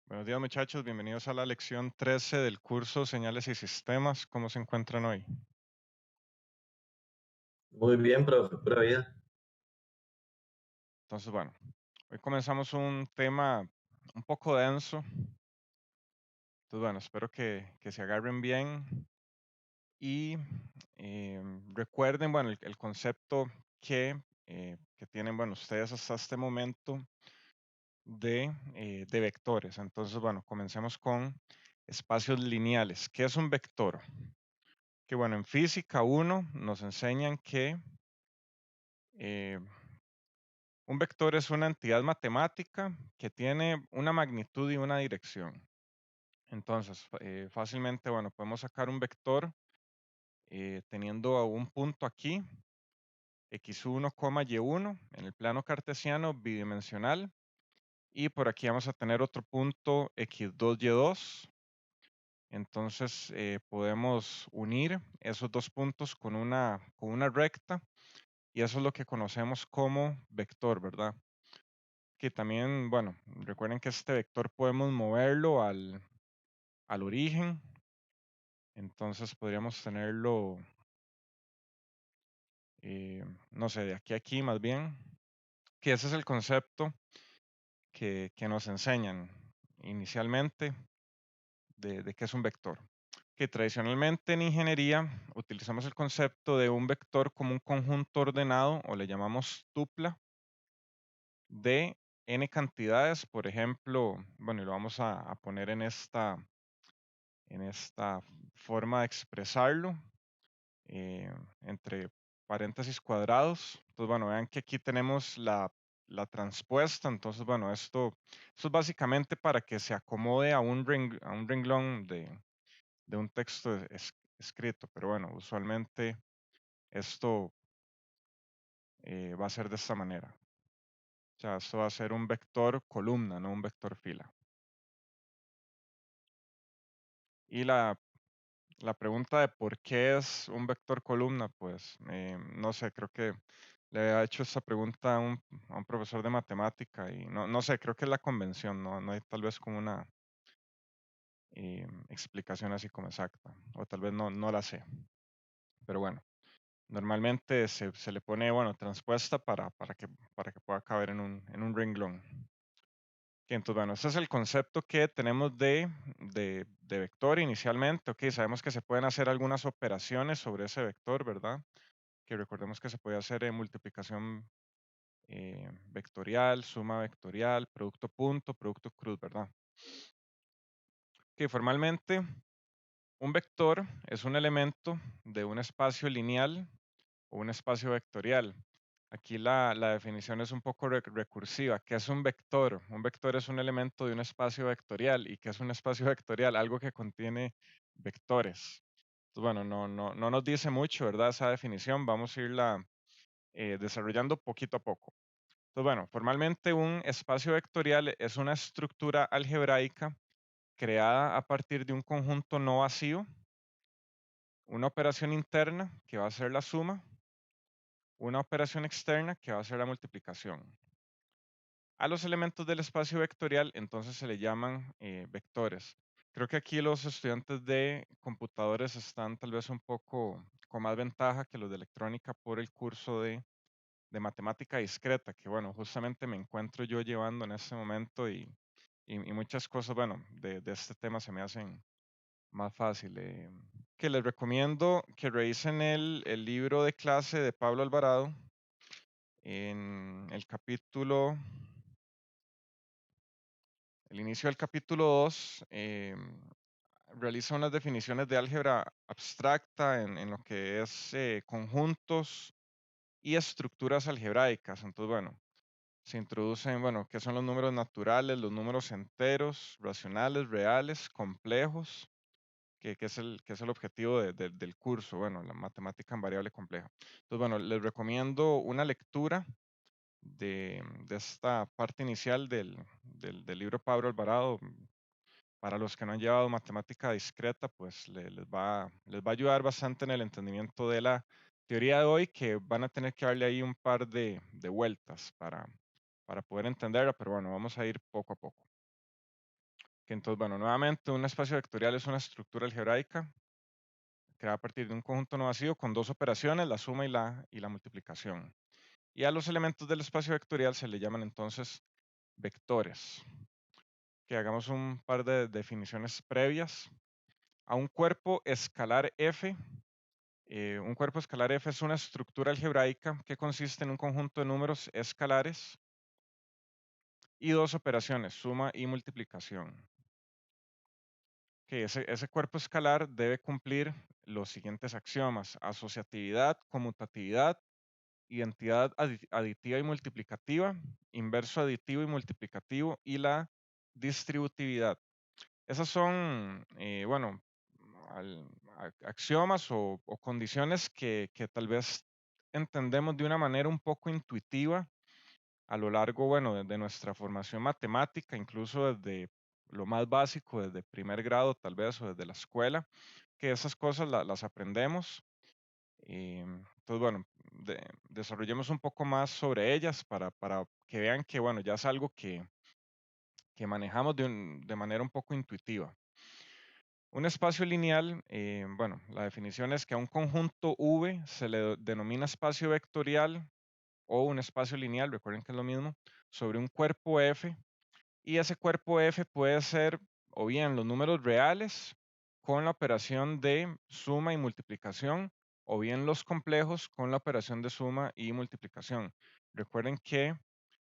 Buenos días muchachos, bienvenidos a la lección 13 del curso Señales y Sistemas. ¿Cómo se encuentran hoy? Muy bien, profe, pura vida. Entonces, bueno, hoy comenzamos un tema un poco denso. Entonces, bueno, espero que se agarren bien y recuerden, bueno, el concepto que tienen, bueno, ustedes hasta este momento de vectores. Entonces, bueno, comencemos con espacios lineales. ¿Qué es un vector? Que bueno, en física uno nos enseñan que eh, un vector es una entidad matemática que tiene una magnitud y una dirección. Entonces, fácilmente, bueno, podemos sacar un vector teniendo a un punto aquí, x1, y1, en el plano cartesiano bidimensional, y por aquí vamos a tener otro punto x2, y2. Entonces, podemos unir esos dos puntos con una recta, y eso es lo que conocemos como vector, ¿verdad? Que también, bueno, recuerden que este vector podemos moverlo al origen, entonces podríamos tenerlo, no sé, de aquí a aquí más bien, que ese es el concepto que nos enseñan inicialmente de qué es un vector. Que tradicionalmente en ingeniería utilizamos el concepto de un vector como un conjunto ordenado o le llamamos tupla de n cantidades, por ejemplo, bueno, y lo vamos a poner en esta forma de expresarlo, entre paréntesis cuadrados. Entonces, bueno, vean que aquí tenemos la transpuesta. Entonces, bueno, esto es básicamente para que se acomode a un renglón de un texto escrito. Pero bueno, usualmente esto va a ser de esta manera. O sea, esto va a ser un vector columna, no un vector fila. Y la pregunta de por qué es un vector columna, pues no sé, creo que le había hecho esa pregunta a un profesor de matemática y no sé, creo que es la convención, no hay tal vez como una explicación así como exacta, o tal vez no la sé, pero bueno, normalmente se le pone, bueno, transpuesta para que pueda caber en un renglón. Ok, entonces, bueno, ese es el concepto que tenemos de vector inicialmente. Ok, sabemos que se pueden hacer algunas operaciones sobre ese vector, ¿verdad? Que recordemos que se puede hacer en multiplicación vectorial, suma vectorial, producto punto, producto cruz, ¿verdad? Que formalmente un vector es un elemento de un espacio lineal o un espacio vectorial. Aquí la definición es un poco recursiva. ¿Qué es un vector? Un vector es un elemento de un espacio vectorial. ¿Y qué es un espacio vectorial? Algo que contiene vectores. Entonces, bueno, no nos dice mucho, ¿verdad? Esa definición. Vamos a irla desarrollando poquito a poco. Entonces, bueno, formalmente un espacio vectorial es una estructura algebraica creada a partir de un conjunto no vacío, una operación interna que va a ser la suma, una operación externa que va a ser la multiplicación. A los elementos del espacio vectorial entonces se le llaman vectores. Creo que aquí los estudiantes de computadores están tal vez un poco con más ventaja que los de electrónica por el curso de matemática discreta, que bueno, justamente me encuentro yo llevando en este momento y muchas cosas, bueno, de este tema se me hacen más fácil. Que les recomiendo que revisen el libro de clase de Pablo Alvarado en el inicio del capítulo 2, realiza unas definiciones de álgebra abstracta en lo que es conjuntos y estructuras algebraicas. Entonces, bueno, se introducen, bueno, qué son los números naturales, los números enteros, racionales, reales, complejos, que es el objetivo del curso, bueno, la matemática en variable compleja. Entonces, bueno, les recomiendo una lectura de esta parte inicial del libro Pablo Alvarado. Para los que no han llevado matemática discreta, pues les va a ayudar bastante en el entendimiento de la teoría de hoy, que van a tener que darle ahí un par de vueltas para poder entenderla, pero bueno, vamos a ir poco a poco. Que entonces, bueno, nuevamente un espacio vectorial es una estructura algebraica creada a partir de un conjunto no vacío con dos operaciones, la suma y la multiplicación. Y a los elementos del espacio vectorial se le llaman entonces vectores. Que hagamos un par de definiciones previas. A un cuerpo escalar F, un cuerpo escalar F es una estructura algebraica que consiste en un conjunto de números escalares y dos operaciones, suma y multiplicación. Que ese cuerpo escalar debe cumplir los siguientes axiomas: asociatividad, conmutatividad, identidad aditiva y multiplicativa, inverso aditivo y multiplicativo y la distributividad. Esas son, bueno, axiomas o condiciones que tal vez entendemos de una manera un poco intuitiva a lo largo, bueno, de nuestra formación matemática, incluso desde lo más básico, desde primer grado tal vez, o desde la escuela, que esas cosas las aprendemos. Entonces, bueno, desarrollemos un poco más sobre ellas para que vean que, bueno, ya es algo que manejamos de manera un poco intuitiva. Un espacio lineal, bueno, la definición es que a un conjunto V se le denomina espacio vectorial o un espacio lineal, recuerden que es lo mismo, sobre un cuerpo F, y ese cuerpo F puede ser o bien los números reales con la operación de suma y multiplicación, o bien los complejos con la operación de suma y multiplicación. Recuerden que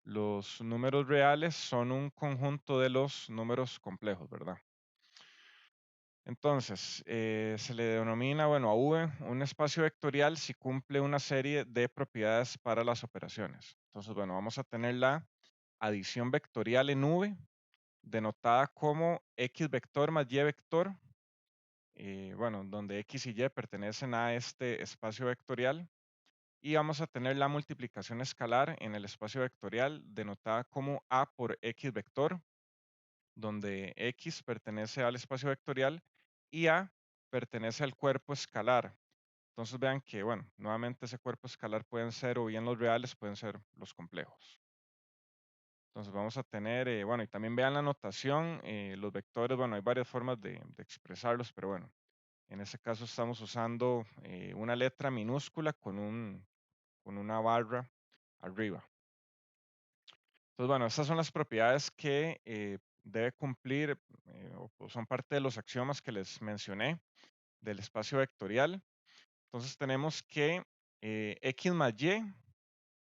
los números reales son un conjunto de los números complejos, ¿verdad? Entonces, se le denomina, bueno, a V un espacio vectorial si cumple una serie de propiedades para las operaciones. Entonces, bueno, vamos a tener la adición vectorial en V, denotada como X vector más Y vector, bueno, donde X y Y pertenecen a este espacio vectorial. Y vamos a tener la multiplicación escalar en el espacio vectorial, denotada como A por X vector, donde X pertenece al espacio vectorial y A pertenece al cuerpo escalar. Entonces vean que, bueno, nuevamente ese cuerpo escalar pueden ser o bien los reales, pueden ser los complejos. Entonces vamos a tener, bueno, y también vean la notación, los vectores, bueno, hay varias formas de expresarlos, pero bueno, en este caso estamos usando una letra minúscula con una barra arriba. Entonces, bueno, estas son las propiedades que debe cumplir o son parte de los axiomas que les mencioné del espacio vectorial. Entonces tenemos que X más Y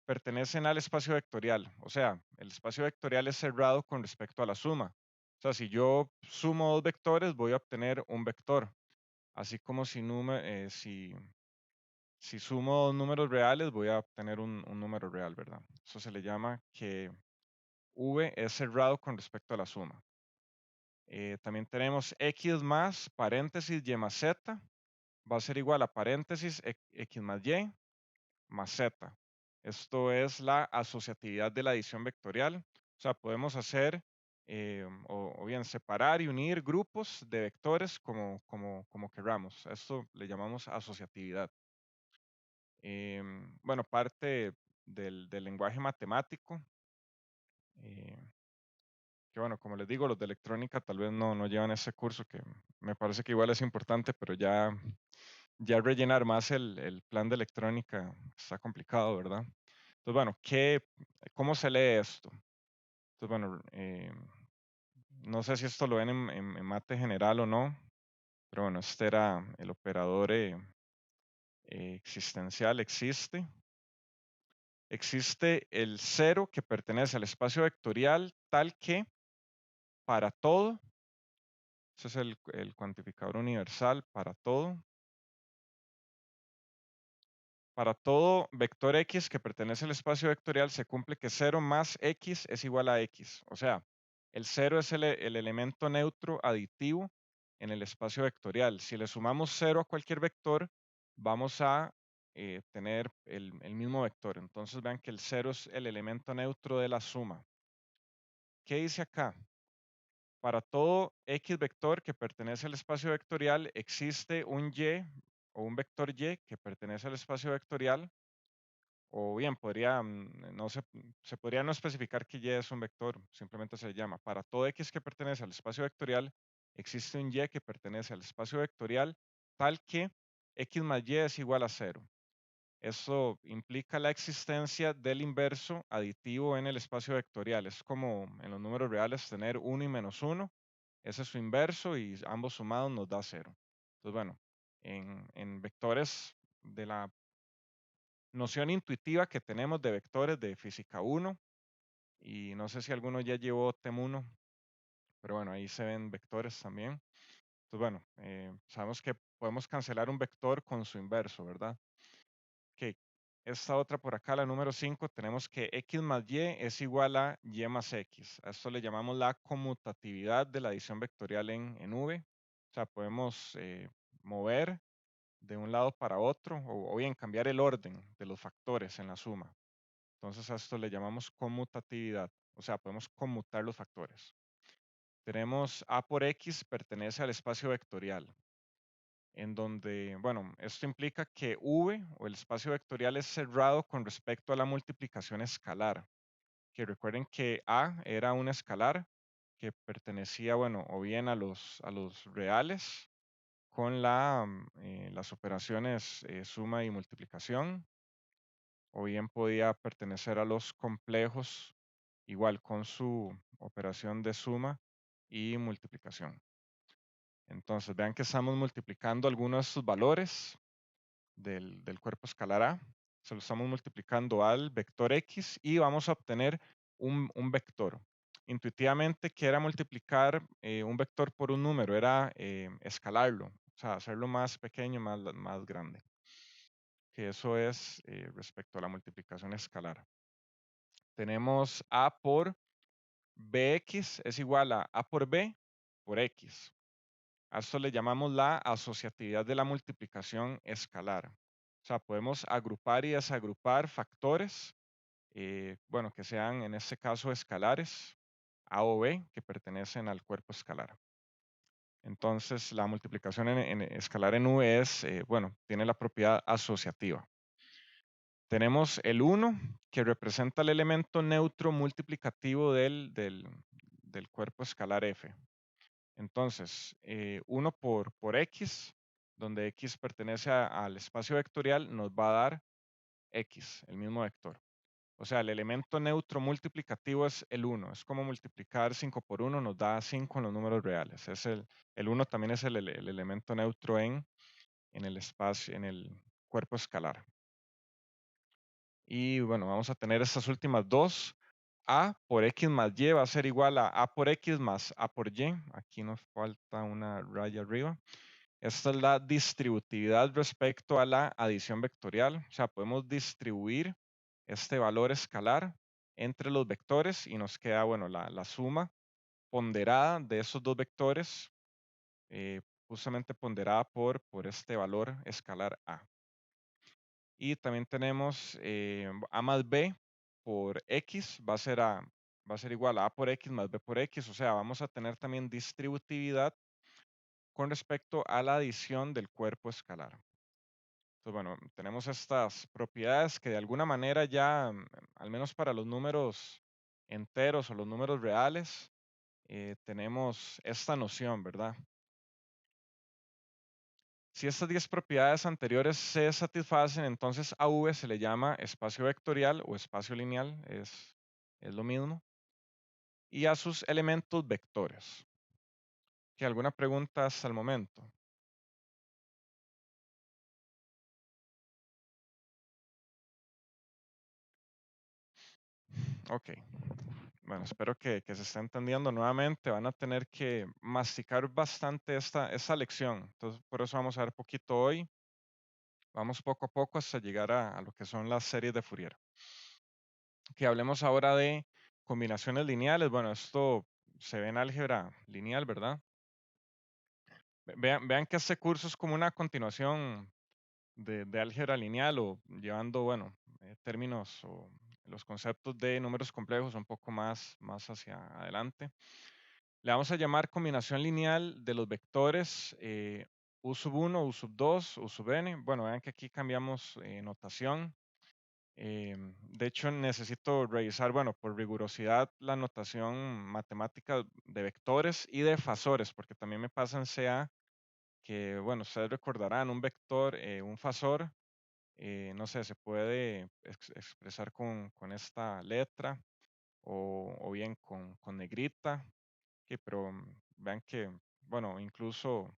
pertenecen al espacio vectorial. O sea, el espacio vectorial es cerrado con respecto a la suma. O sea, si yo sumo dos vectores, voy a obtener un vector. Así como si sumo dos números reales, voy a obtener un número real, ¿verdad? Eso se le llama que V es cerrado con respecto a la suma. También tenemos X más paréntesis Y más Z va a ser igual a paréntesis X más Y más Z. Esto es la asociatividad de la adición vectorial. O sea, podemos hacer o bien separar y unir grupos de vectores como queramos. Esto le llamamos asociatividad. Bueno, parte del lenguaje matemático, eh, que bueno, como les digo, los de electrónica tal vez no llevan ese curso, que me parece que igual es importante, pero ya rellenar más el plan de electrónica está complicado, ¿verdad? Entonces, bueno, ¿cómo se lee esto? Entonces, bueno, no sé si esto lo ven en mate general o no, pero bueno, este era el operador existencial, existe. Existe el cero que pertenece al espacio vectorial tal que para todo, ese es el cuantificador universal para todo vector X que pertenece al espacio vectorial se cumple que 0 más X es igual a X. O sea, el 0 es el elemento neutro aditivo en el espacio vectorial. Si le sumamos 0 a cualquier vector, vamos a tener el mismo vector. Entonces vean que el 0 es el elemento neutro de la suma. ¿Qué dice acá? Para todo X vector que pertenece al espacio vectorial, existe un Y o un vector Y que pertenece al espacio vectorial O bien, podría, no se podría no especificar que Y es un vector, simplemente se llama. Para todo X que pertenece al espacio vectorial, existe un Y que pertenece al espacio vectorial tal que X más Y es igual a cero. Eso implica la existencia del inverso aditivo en el espacio vectorial. Es como en los números reales tener 1 y menos 1. Ese es su inverso y ambos sumados nos da cero. Entonces, bueno, en vectores de la noción intuitiva que tenemos de vectores de física 1, y no sé si alguno ya llevó TEM 1, pero bueno, ahí se ven vectores también. Entonces, bueno, sabemos que podemos cancelar un vector con su inverso, ¿verdad? Ok, esta otra por acá, la número 5, tenemos que x más y es igual a y más x. A esto le llamamos la conmutatividad de la adición vectorial en V. O sea, podemos mover de un lado para otro o bien cambiar el orden de los factores en la suma. Entonces a esto le llamamos conmutatividad. O sea, podemos conmutar los factores. Tenemos a por x pertenece al espacio vectorial, en donde, bueno, esto implica que V o el espacio vectorial es cerrado con respecto a la multiplicación escalar, que recuerden que A era un escalar que pertenecía, bueno, o bien a los reales con las operaciones suma y multiplicación, o bien podía pertenecer a los complejos, igual con su operación de suma y multiplicación. Entonces, vean que estamos multiplicando algunos de estos valores del cuerpo escalar A, se lo estamos multiplicando al vector X y vamos a obtener un vector. Intuitivamente, ¿qué era multiplicar un vector por un número? Era escalarlo, o sea, hacerlo más pequeño, más grande. Que eso es respecto a la multiplicación escalar. Tenemos A por Bx es igual a A por B por X. A esto le llamamos la asociatividad de la multiplicación escalar. O sea, podemos agrupar y desagrupar factores, bueno, que sean en este caso escalares, A o B, que pertenecen al cuerpo escalar. Entonces, la multiplicación en escalar en V es, bueno, tiene la propiedad asociativa. Tenemos el 1, que representa el elemento neutro multiplicativo del cuerpo escalar F. Entonces, 1 por X, donde X pertenece al espacio vectorial, nos va a dar X, el mismo vector. O sea, el elemento neutro multiplicativo es el 1. Es como multiplicar 5 por 1 nos da 5 en los números reales. El 1 también es el elemento neutro en el espacio, en el cuerpo escalar. Y bueno, vamos a tener estas últimas dos. A por X más Y va a ser igual a A por X más A por Y. Aquí nos falta una raya arriba. Esta es la distributividad respecto a la adición vectorial. O sea, podemos distribuir este valor escalar entre los vectores y nos queda, bueno, la suma ponderada de esos dos vectores, justamente ponderada por este valor escalar A. Y también tenemos A más B por X va a ser igual a A por X más B por X. O sea, vamos a tener también distributividad con respecto a la adición del cuerpo escalar. Entonces, bueno, tenemos estas propiedades que de alguna manera ya, al menos para los números enteros o los números reales, tenemos esta noción, ¿verdad? Si estas 10 propiedades anteriores se satisfacen, entonces a V se le llama espacio vectorial o espacio lineal, es lo mismo, y a sus elementos vectores. ¿Qué alguna pregunta hasta el momento? Ok. Bueno, espero que se esté entendiendo nuevamente. Van a tener que masticar bastante esta lección. Entonces, por eso vamos a ver poquito hoy. Vamos poco a poco hasta llegar a lo que son las series de Fourier. Que hablemos ahora de combinaciones lineales. Bueno, esto se ve en álgebra lineal, ¿verdad? Vean que este curso es como una continuación de álgebra lineal o llevando, bueno, términos o los conceptos de números complejos un poco más hacia adelante. Le vamos a llamar combinación lineal de los vectores U sub 1, U sub 2, U sub n. Bueno, vean que aquí cambiamos notación. De hecho, necesito revisar, bueno, por rigurosidad, la notación matemática de vectores y de fasores, porque también me pasa en CA que, bueno, ustedes recordarán un vector, un fasor, no sé, se puede expresar con esta letra o bien con negrita, pero vean que, bueno, incluso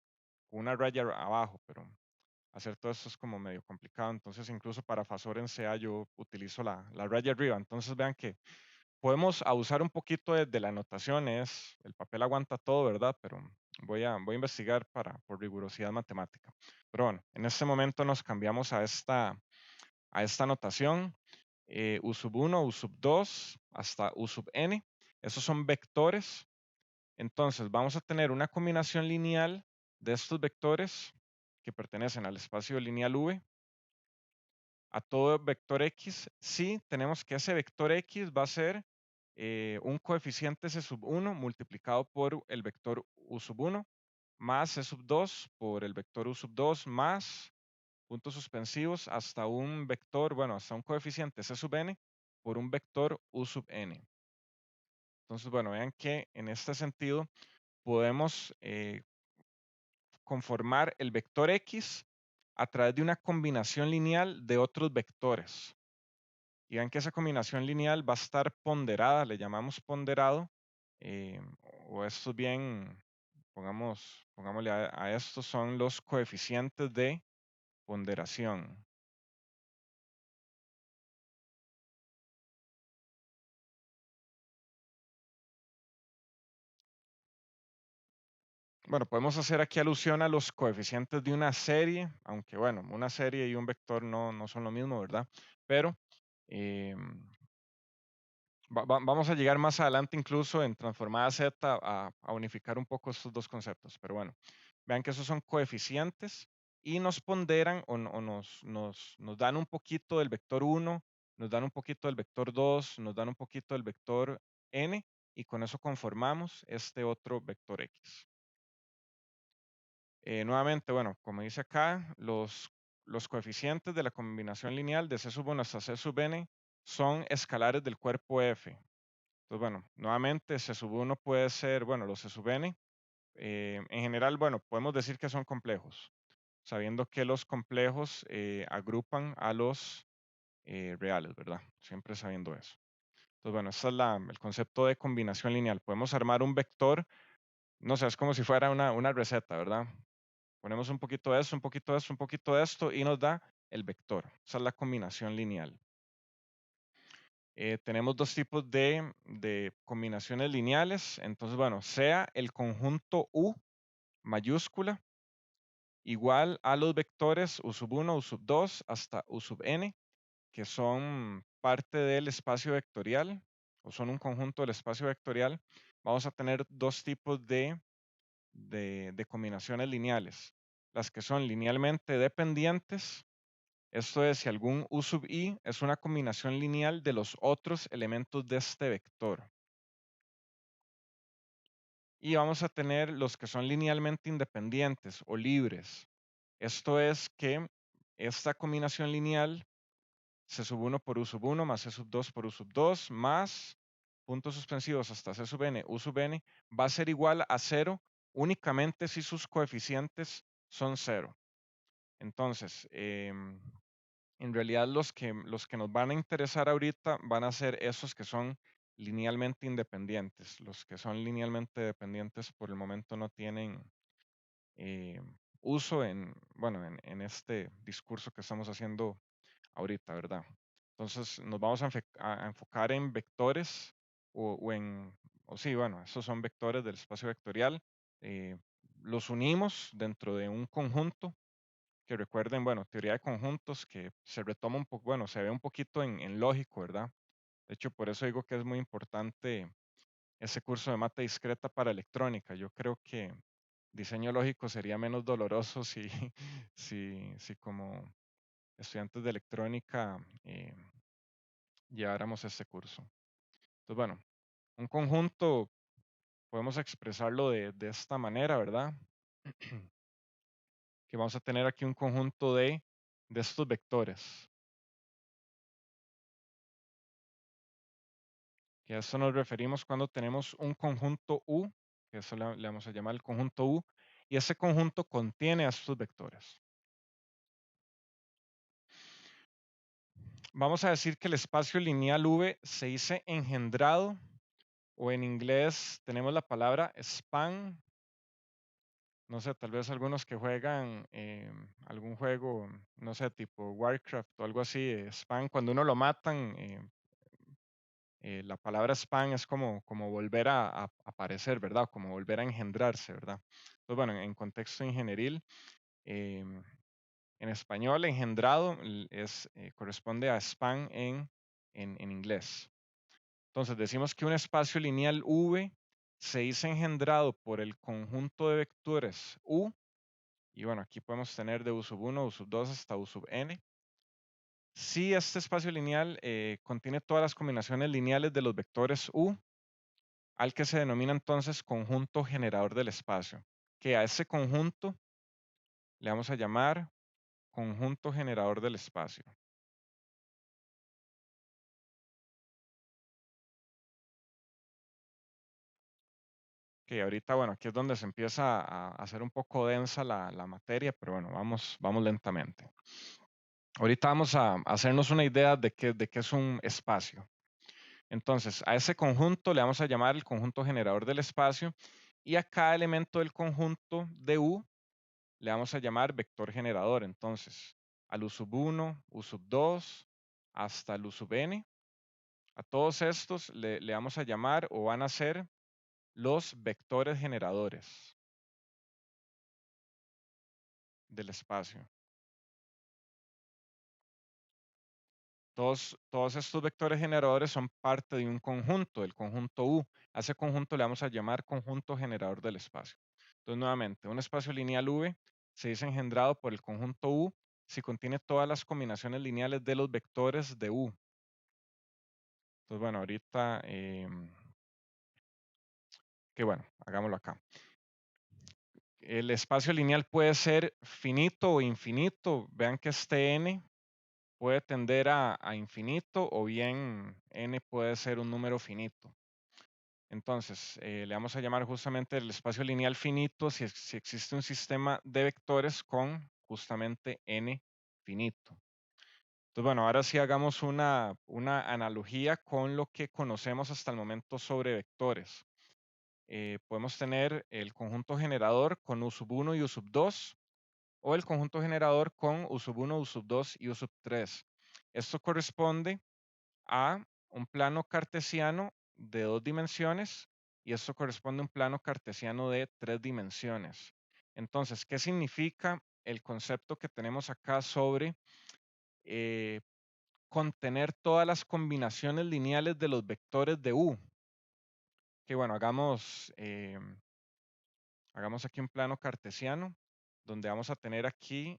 con una raya abajo, pero hacer todo esto es como medio complicado. Entonces, incluso para Fasor en CA yo utilizo la raya arriba. Entonces, vean que podemos abusar un poquito de la notación. El papel aguanta todo, ¿verdad? Pero voy a investigar por rigurosidad matemática. Pero bueno, en este momento nos cambiamos a esta notación. U sub 1, U sub 2, hasta U sub n. Esos son vectores. Entonces, vamos a tener una combinación lineal de estos vectores que pertenecen al espacio lineal V a todo vector X si tenemos que ese vector X va a ser un coeficiente C sub 1 multiplicado por el vector U sub 1 más C sub 2 por el vector U sub 2 más puntos suspensivos hasta un vector, bueno, hasta un coeficiente C sub n por un vector U sub n. Entonces, bueno, vean que en este sentido podemos conformar el vector X a través de una combinación lineal de otros vectores. Y vean que esa combinación lineal va a estar ponderada, le llamamos ponderado, eh, o estos bien, pongámosle a estos son los coeficientes de ponderación. Bueno, podemos hacer aquí alusión a los coeficientes de una serie, aunque bueno, una serie y un vector no son lo mismo, ¿verdad? Pero em, vamos a llegar más adelante incluso en transformada Z a unificar un poco estos dos conceptos. Pero bueno, vean que esos son coeficientes y nos ponderan o nos dan un poquito del vector 1, nos dan un poquito del vector 2, nos dan un poquito del vector n y con eso conformamos este otro vector x. Nuevamente, bueno, como dice acá, los coeficientes de la combinación lineal de C sub 1 hasta C sub n son escalares del cuerpo F. Entonces, bueno, nuevamente C sub 1 puede ser, bueno, los C sub n. En general, bueno, podemos decir que son complejos, sabiendo que los complejos agrupan a los reales, ¿verdad? Siempre sabiendo eso. Entonces, bueno, ese es el concepto de combinación lineal. Podemos armar un vector, no sé, es como si fuera una receta, ¿verdad? Ponemos un poquito de esto, un poquito de esto, un poquito de esto y nos da el vector. Esa es la combinación lineal. Tenemos dos tipos de combinaciones lineales. Entonces, bueno, sea el conjunto U mayúscula igual a los vectores U sub 1, U sub 2 hasta U sub n, que son parte del espacio vectorial o son un conjunto del espacio vectorial. Vamos a tener dos tipos de combinaciones lineales. Las que son linealmente dependientes. Esto es si algún U sub i es una combinación lineal de los otros elementos de este vector. Y vamos a tener los que son linealmente independientes o libres. Esto es que esta combinación lineal, C sub 1 por U sub 1 más C sub 2 por U sub 2 más puntos suspensivos hasta C sub n, U sub n, va a ser igual a 0 únicamente si sus coeficientes son 0. Entonces, en realidad los que nos van a interesar ahorita van a ser esos que son linealmente independientes. Los que son linealmente dependientes por el momento no tienen eh, uso bueno, en este discurso que estamos haciendo ahorita, ¿verdad? Entonces nos vamos a enfocar en vectores o sí, bueno, esos son vectores del espacio vectorial. eh, los unimos dentro de un conjunto que recuerden, bueno, teoría de conjuntos que se retoma un poco, bueno, se ve un poquito en lógico, ¿verdad? De hecho, por eso digo que es muy importante ese curso de mate discreta para electrónica. Yo creo que diseño lógico sería menos doloroso si, si como estudiantes de electrónica lleváramos este curso. Entonces, bueno, un conjunto podemos expresarlo de esta manera, ¿verdad? Que vamos a tener aquí un conjunto de estos vectores. que a eso nos referimos cuando tenemos un conjunto U, que eso le vamos a llamar el conjunto U, y ese conjunto contiene a estos vectores. Vamos a decir que el espacio lineal V se dice engendrado, o en inglés tenemos la palabra span. No sé, tal vez algunos que juegan algún juego, no sé, tipo Warcraft o algo así, span, cuando uno lo matan, la palabra span es como volver a aparecer, ¿verdad? Como volver a engendrarse, ¿verdad? Entonces, bueno, en contexto ingenieril, em, en español, engendrado corresponde a span en inglés. Entonces, decimos que un espacio lineal V se dice engendrado por el conjunto de vectores U, y bueno, aquí podemos tener de U sub 1, U sub 2 hasta U sub n. Si este espacio lineal contiene todas las combinaciones lineales de los vectores U, al que se denomina entonces conjunto generador del espacio, que a ese conjunto le vamos a llamar conjunto generador del espacio. Que ahorita, bueno, aquí es donde se empieza a hacer un poco densa la materia, pero bueno, vamos lentamente. Ahorita vamos a hacernos una idea de qué es un espacio. Entonces, a ese conjunto le vamos a llamar el conjunto generador del espacio, y a cada elemento del conjunto de U le vamos a llamar vector generador. Entonces, al U sub 1, U sub 2, hasta el U sub n, a todos estos le vamos a llamar o van a ser los vectores generadores del espacio. Todos estos vectores generadores son parte de un conjunto, el conjunto U. A ese conjunto le vamos a llamar conjunto generador del espacio. Entonces, nuevamente, un espacio lineal V se dice engendrado por el conjunto U si contiene todas las combinaciones lineales de los vectores de U. Entonces, bueno, ahorita, que bueno, hagámoslo acá. El espacio lineal puede ser finito o infinito. Vean que este n puede tender a infinito, o bien n puede ser un número finito. Entonces, le vamos a llamar justamente el espacio lineal finito si existe un sistema de vectores con justamente n finito. Entonces, bueno, ahora sí hagamos una analogía con lo que conocemos hasta el momento sobre vectores. Podemos tener el conjunto generador con U sub 1 y U sub 2, o el conjunto generador con U sub 1, U sub 2 y U sub 3. Esto corresponde a un plano cartesiano de 2 dimensiones, y esto corresponde a un plano cartesiano de 3 dimensiones. Entonces, ¿qué significa el concepto que tenemos acá sobre contener todas las combinaciones lineales de los vectores de U? Que bueno, hagamos aquí un plano cartesiano donde vamos a tener aquí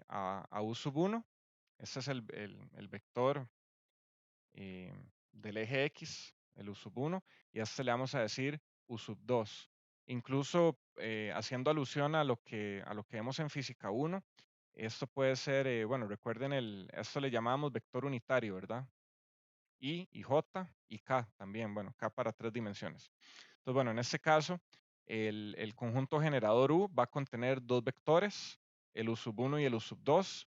a U sub 1. Este es el vector eh, del eje X, el U sub 1, y a este le vamos a decir U sub 2. Incluso haciendo alusión a lo que vemos en física 1, esto puede ser, bueno, recuerden, esto le llamamos vector unitario, ¿verdad? Y J y K también, bueno, K para 3 dimensiones. Entonces, bueno, en este caso, el conjunto generador U va a contener dos vectores, el U sub 1 y el U sub 2.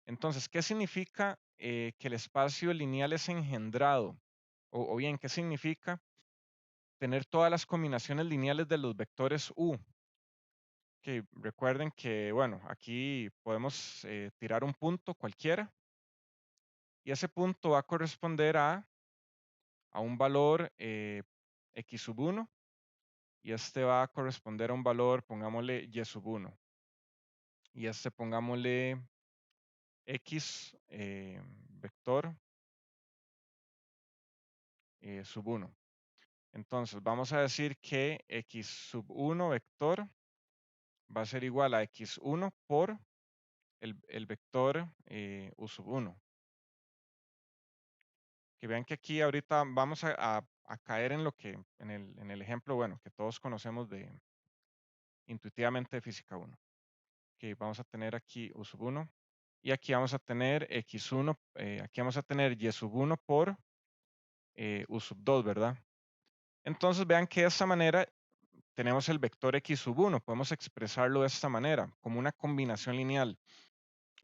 Entonces, ¿qué significa que el espacio lineal es engendrado? O bien, ¿qué significa tener todas las combinaciones lineales de los vectores U? Que recuerden que, bueno, aquí podemos tirar un punto cualquiera, y ese punto va a corresponder a un valor X sub 1, y este va a corresponder a un valor, pongámosle Y sub 1, y este pongámosle X vector sub 1. Entonces, vamos a decir que X sub 1 vector va a ser igual a X1 por el vector U sub 1. Que vean que aquí ahorita vamos a caer en el ejemplo, bueno, que todos conocemos intuitivamente de física 1. Que vamos a tener aquí U sub 1, y aquí vamos a tener X1, aquí vamos a tener Y sub 1 por U sub 2, ¿verdad? Entonces vean que de esta manera tenemos el vector x sub 1. Podemos expresarlo de esta manera, como una combinación lineal.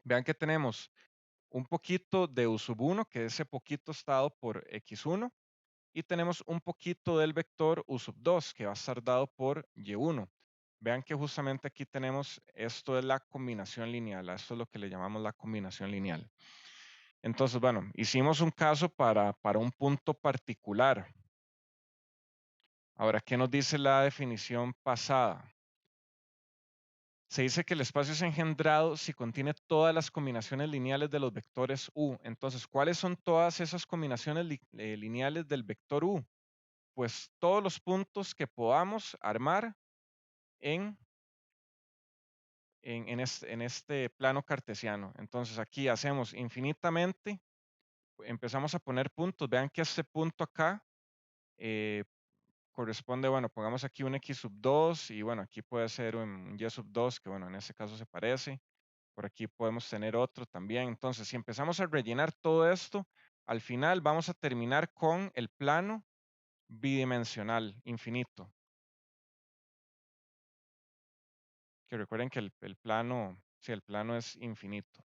Vean que tenemos un poquito de u sub 1, que ese poquito está dado por x1, y tenemos un poquito del vector u sub 2, que va a estar dado por y1. Vean que justamente aquí tenemos, esto es la combinación lineal, a esto es lo que le llamamos la combinación lineal. Entonces, bueno, hicimos un caso para un punto particular. Ahora, ¿qué nos dice la definición pasada? Se dice que el espacio es engendrado si contiene todas las combinaciones lineales de los vectores U. Entonces, ¿cuáles son todas esas combinaciones lineales del vector U? Pues todos los puntos que podamos armar en, en este plano cartesiano. Entonces, aquí hacemos infinitamente, empezamos a poner puntos. Vean que este punto acá eh, corresponde, bueno, pongamos aquí un x sub 2 y bueno, aquí puede ser un y sub 2, que bueno, en este caso se parece. Por aquí podemos tener otro también. Entonces, si empezamos a rellenar todo esto, al final vamos a terminar con el plano bidimensional infinito. Que recuerden que el plano, sí, el plano es infinito.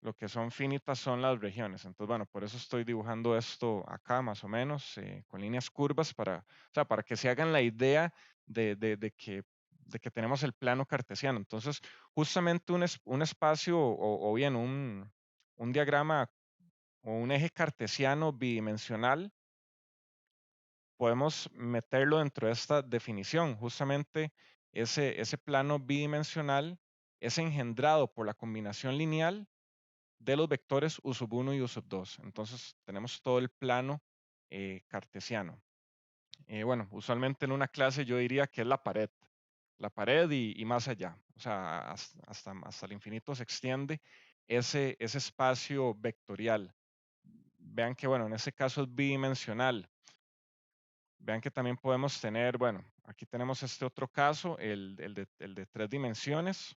Lo que son finitas son las regiones. Entonces, bueno, por eso estoy dibujando esto acá más o menos, con líneas curvas para, o sea, para que se hagan la idea de que tenemos el plano cartesiano. Entonces, justamente un espacio o bien un diagrama o un eje cartesiano bidimensional, podemos meterlo dentro de esta definición. Justamente ese plano bidimensional es engendrado por la combinación lineal de los vectores u sub 1 y u sub 2. Entonces tenemos todo el plano cartesiano. Bueno, usualmente en una clase yo diría que es la pared y más allá. O sea, hasta el infinito se extiende ese espacio vectorial. Vean que, bueno, en este caso es bidimensional. Vean que también podemos tener, bueno, aquí tenemos este otro caso, el de 3 dimensiones,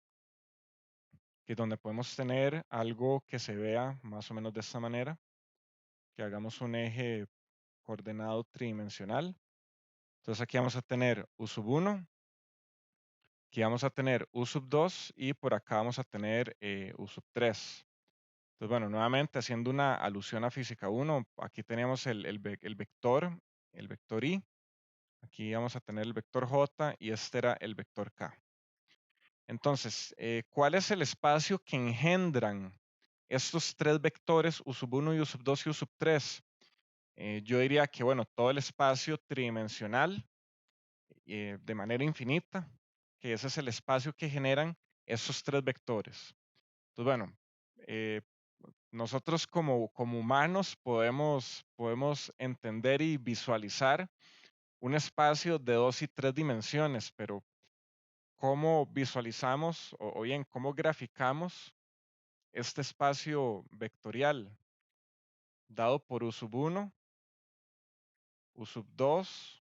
que es donde podemos tener algo que se vea más o menos de esta manera, que hagamos un eje coordenado tridimensional. Entonces aquí vamos a tener u sub 1, aquí vamos a tener u sub 2 y por acá vamos a tener u sub 3. Entonces, bueno, nuevamente haciendo una alusión a física 1, aquí tenemos el vector i. Aquí vamos a tener el vector J y este era el vector K. Entonces, ¿cuál es el espacio que engendran estos 3 vectores, U sub 1 y U sub 2 y U sub 3? Yo diría que, bueno, todo el espacio tridimensional de manera infinita, que ese es el espacio que generan esos 3 vectores. Entonces, bueno, eh, nosotros como humanos podemos entender y visualizar un espacio de 2 y 3 dimensiones, pero ¿cómo visualizamos o bien cómo graficamos este espacio vectorial dado por U sub 1, U sub 2,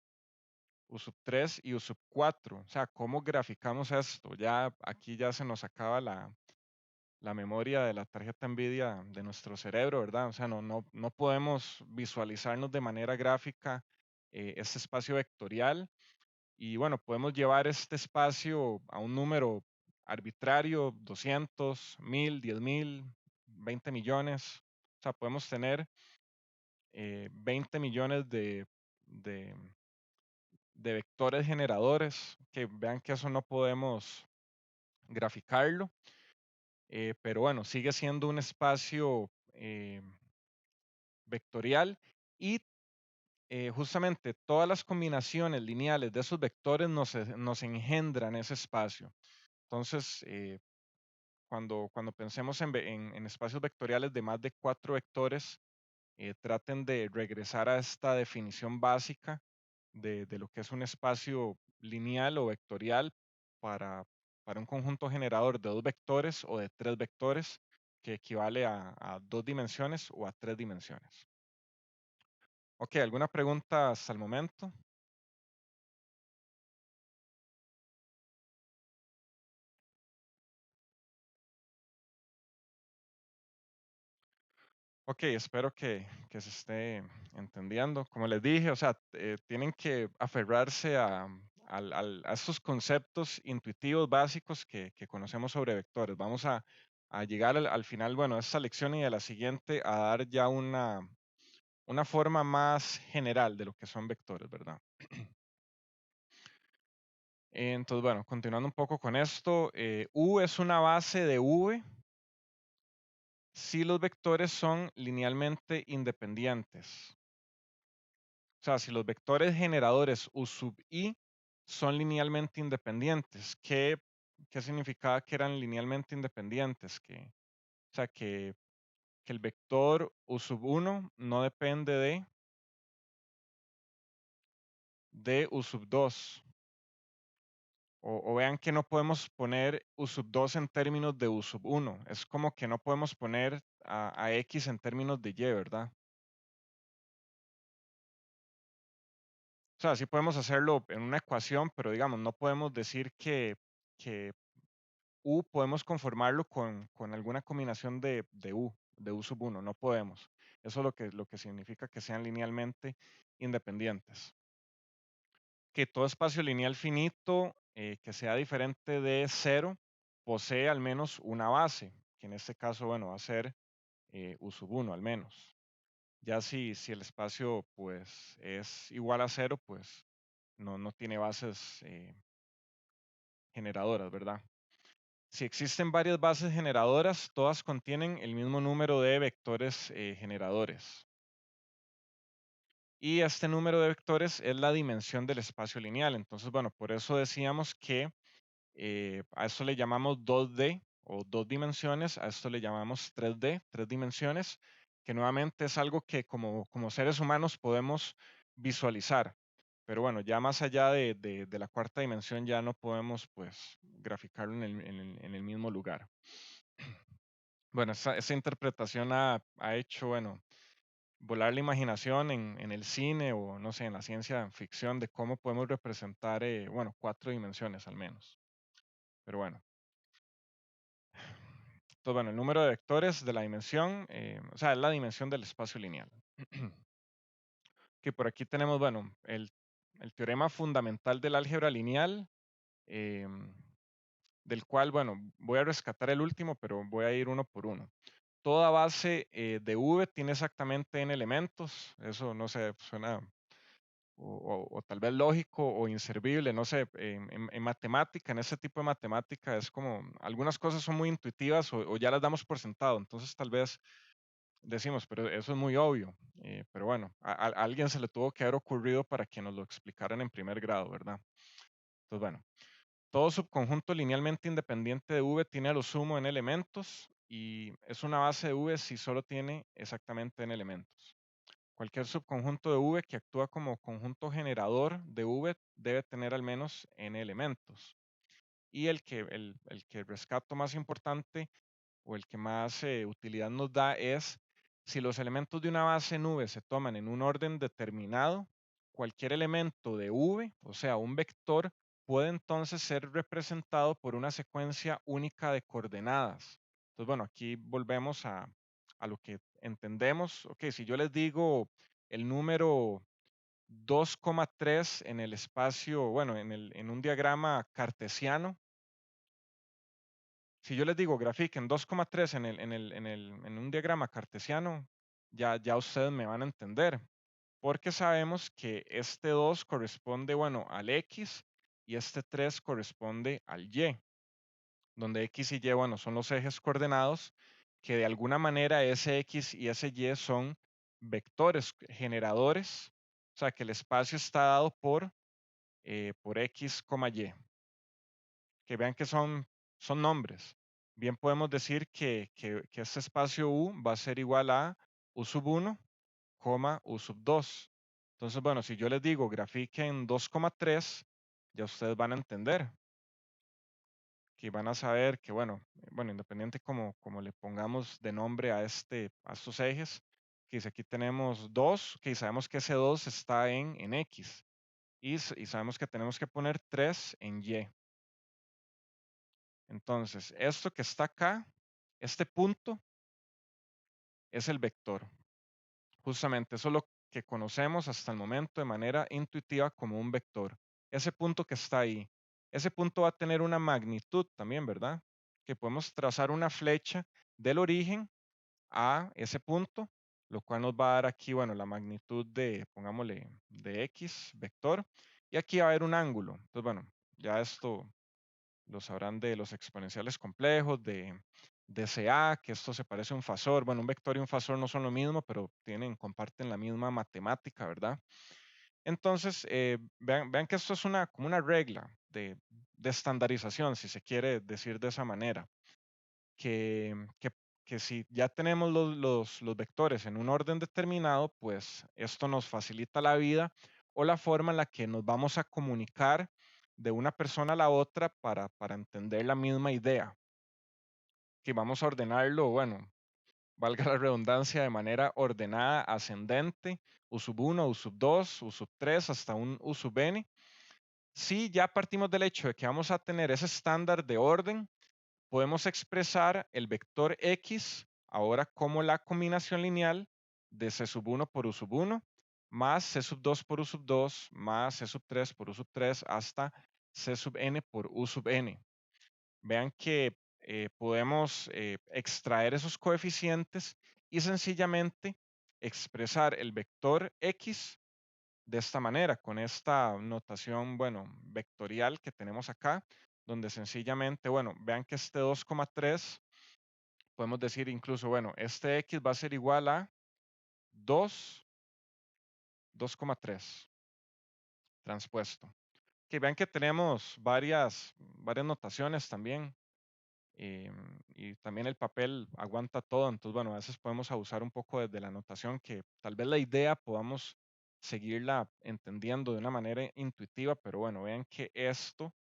U sub 3 y U sub 4? O sea, ¿cómo graficamos esto? Ya aquí ya se nos acaba la memoria de la tarjeta NVIDIA de nuestro cerebro, ¿verdad? O sea, no podemos visualizarnos de manera gráfica este espacio vectorial. Y bueno, podemos llevar este espacio a un número arbitrario, 200, 1000, 10.000, 20 millones. O sea, podemos tener 20 millones de, de vectores generadores, que vean que eso no podemos graficarlo, pero bueno, sigue siendo un espacio vectorial y justamente todas las combinaciones lineales de esos vectores nos engendran ese espacio. Entonces, cuando pensemos en espacios vectoriales de más de 4 vectores, traten de regresar a esta definición básica de lo que es un espacio lineal o vectorial para, para un conjunto generador de 2 vectores o de 3 vectores que equivale a 2 dimensiones o a 3 dimensiones. Ok, ¿alguna pregunta hasta el momento? Ok, espero que se esté entendiendo. Como les dije, o sea, tienen que aferrarse a estos conceptos intuitivos básicos que conocemos sobre vectores. Vamos a llegar al final, bueno, de esta lección y de la siguiente, a dar ya una forma más general de lo que son vectores, ¿verdad? Entonces, bueno, continuando un poco con esto, U es una base de V si los vectores son linealmente independientes. O sea, si los vectores generadores U sub I son linealmente independientes, ¿qué significaba que eran linealmente independientes? O sea, que el vector U sub 1 no depende de U sub 2. O vean que no podemos poner U sub 2 en términos de U sub 1. Es como que no podemos poner a X en términos de Y, ¿verdad? O sea, sí podemos hacerlo en una ecuación, pero digamos, no podemos decir que U podemos conformarlo con alguna combinación de U sub 1. No podemos. Eso es lo que significa que sean linealmente independientes. Que todo espacio lineal finito que sea diferente de cero posee al menos una base, que en este caso, bueno, va a ser U sub 1 al menos. Ya si el espacio pues es igual a cero, pues no tiene bases generadoras, ¿verdad? Si existen varias bases generadoras, todas contienen el mismo número de vectores generadores. Y este número de vectores es la dimensión del espacio lineal. Entonces, bueno, por eso decíamos que a esto le llamamos 2D o dos dimensiones, a esto le llamamos 3D, tres dimensiones, que nuevamente es algo que como seres humanos podemos visualizar. Pero bueno, ya más allá de la cuarta dimensión ya no podemos pues graficarlo en el mismo lugar. Bueno, esa interpretación ha hecho, bueno, volar la imaginación en el cine o no sé, en la ciencia ficción de cómo podemos representar, bueno, cuatro dimensiones al menos. Pero bueno. Entonces, bueno, el número de vectores de la dimensión, o sea, es la dimensión del espacio lineal. Que por aquí tenemos, bueno, el teorema fundamental del álgebra lineal, em, del cual, bueno, voy a rescatar el último, pero voy a ir uno por uno. Toda base de V tiene exactamente n elementos. Eso, no sé, suena o tal vez lógico o inservible, no sé, en matemática, en ese tipo de matemática es como, algunas cosas son muy intuitivas o ya las damos por sentado, entonces tal vez decimos, pero eso es muy obvio, pero bueno, a alguien se le tuvo que haber ocurrido para que nos lo explicaran en primer grado, ¿verdad? Entonces, bueno, todo subconjunto linealmente independiente de V tiene a lo sumo n elementos y es una base de V si solo tiene exactamente n elementos. Cualquier subconjunto de V que actúa como conjunto generador de V debe tener al menos n elementos. Y el que rescato más importante o el que más utilidad nos da es si los elementos de una base nube se toman en un orden determinado, cualquier elemento de V, o sea, un vector, puede entonces ser representado por una secuencia única de coordenadas. Entonces, bueno, aquí volvemos a lo que entendemos. Ok, si yo les digo el número 2,3 en el espacio, bueno, en un diagrama cartesiano, si yo les digo grafiquen 2,3 en un diagrama cartesiano, ya ustedes me van a entender, porque sabemos que este 2 corresponde, bueno, al X y este 3 corresponde al Y, donde X y Y, bueno, son los ejes coordenados, que de alguna manera ese X y ese Y son vectores generadores, o sea, que el espacio está dado por X, Y. Que vean que son nombres. Bien podemos decir que este espacio U va a ser igual a U sub 1, U sub 2. Entonces, bueno, si yo les digo grafiquen 2,3, ya ustedes van a entender que van a saber que, bueno, independiente como le pongamos de nombre a estos ejes, que si aquí tenemos 2, que sabemos que ese 2 está en X y sabemos que tenemos que poner 3 en Y. Entonces, esto que está acá, este punto, es el vector. Justamente eso es lo que conocemos hasta el momento de manera intuitiva como un vector. Ese punto que está ahí, ese punto va a tener una magnitud también, ¿verdad? Que podemos trazar una flecha del origen a ese punto, lo cual nos va a dar aquí, bueno, la magnitud de, pongámosle, de X vector, y aquí va a haber un ángulo. Entonces, bueno, ya esto lo sabrán de los exponenciales complejos, de CA, que esto se parece a un fasor. Bueno, un vector y un fasor no son lo mismo, pero comparten la misma matemática, ¿verdad? Entonces, vean que esto es como una regla de estandarización, si se quiere decir de esa manera, que, que, que si ya tenemos los vectores en un orden determinado, pues esto nos facilita la vida o la forma en la que nos vamos a comunicar de una persona a la otra para entender la misma idea, que vamos a ordenarlo, bueno, valga la redundancia, de manera ordenada, ascendente, U sub 1, U sub 2, U sub 3, hasta un U sub n. Si ya partimos del hecho de que vamos a tener ese estándar de orden, podemos expresar el vector X ahora como la combinación lineal de C sub 1 por U sub 1 más C sub 2 por U sub 2 más C sub 3 por U sub 3 hasta C sub n por U sub n. Vean que podemos extraer esos coeficientes y sencillamente expresar el vector X de esta manera, con esta notación, bueno, vectorial que tenemos acá, donde sencillamente, bueno, vean que este 2,3, podemos decir incluso, bueno, este X va a ser igual a 2,3 transpuesto. Que vean que tenemos varias notaciones también. Y también el papel aguanta todo, entonces bueno, a veces podemos abusar un poco de la notación que tal vez la idea podamos seguirla entendiendo de una manera intuitiva, pero bueno, vean que esto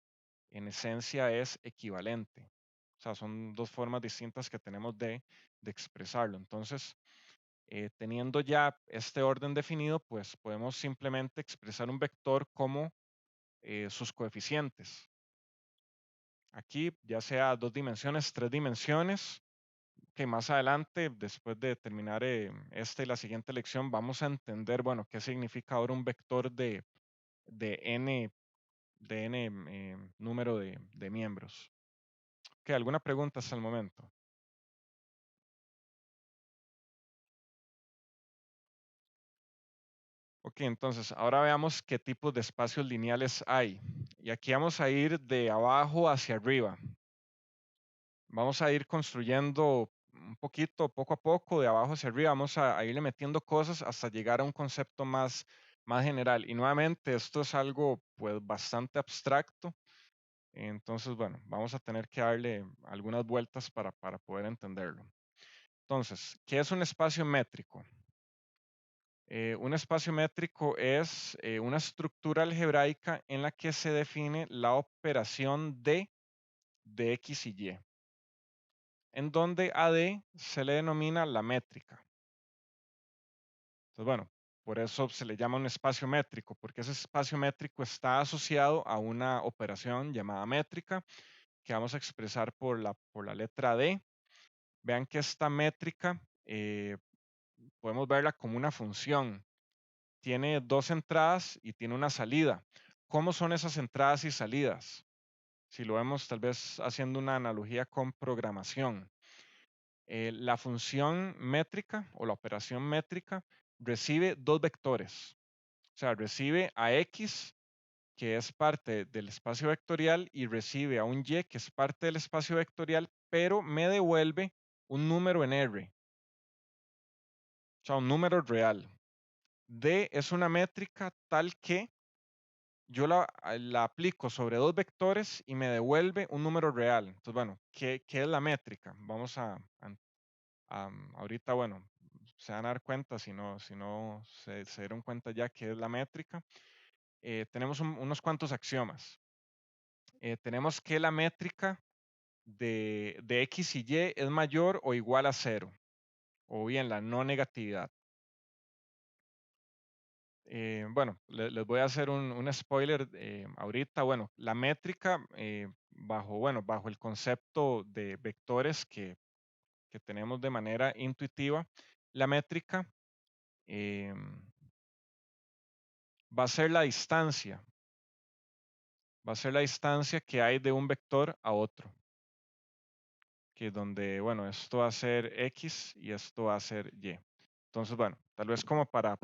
en esencia es equivalente. O sea, son dos formas distintas que tenemos de expresarlo. Entonces, teniendo ya este orden definido, pues podemos simplemente expresar un vector como sus coeficientes. Aquí, ya sea 2 dimensiones, 3 dimensiones, que más adelante, después de terminar esta y la siguiente lección, vamos a entender, bueno, qué significa ahora un vector de n, número de miembros. ¿Qué? ¿Alguna pregunta hasta el momento? Ok, entonces ahora veamos qué tipos de espacios lineales hay. Y aquí vamos a ir de abajo hacia arriba. Vamos a ir construyendo un poquito, poco a poco, de abajo hacia arriba. Vamos a irle metiendo cosas hasta llegar a un concepto más general. Y nuevamente, esto es algo pues bastante abstracto. Entonces, bueno, vamos a tener que darle algunas vueltas para poder entenderlo. Entonces, ¿qué es un espacio métrico? Un espacio métrico es una estructura algebraica en la que se define la operación de X y Y, en donde AD se le denomina la métrica. Entonces, bueno, por eso se le llama un espacio métrico, porque ese espacio métrico está asociado a una operación llamada métrica que vamos a expresar por la letra D. Vean que esta métrica podemos verla como una función. Tiene dos entradas y tiene una salida. ¿Cómo son esas entradas y salidas? Si lo vemos tal vez haciendo una analogía con programación. La función métrica o la operación métrica recibe dos vectores. O sea, recibe a X, que es parte del espacio vectorial, y recibe a un Y, que es parte del espacio vectorial, pero me devuelve un número en R. O sea, un número real. D es una métrica tal que yo la aplico sobre dos vectores y me devuelve un número real. Entonces, bueno, ¿qué es la métrica? Vamos ahorita, bueno, se van a dar cuenta, si no se dieron cuenta ya qué es la métrica. Tenemos unos cuantos axiomas. Tenemos que la métrica de X y Y es mayor o igual a cero, o bien la no negatividad. Bueno, les voy a hacer un spoiler ahorita. Bueno, la métrica, bajo el concepto de vectores que tenemos de manera intuitiva, la métrica em, va a ser la distancia, va a ser la distancia que hay de un vector a otro, que donde, bueno, esto va a ser X y esto va a ser Y. Entonces, bueno, tal vez como para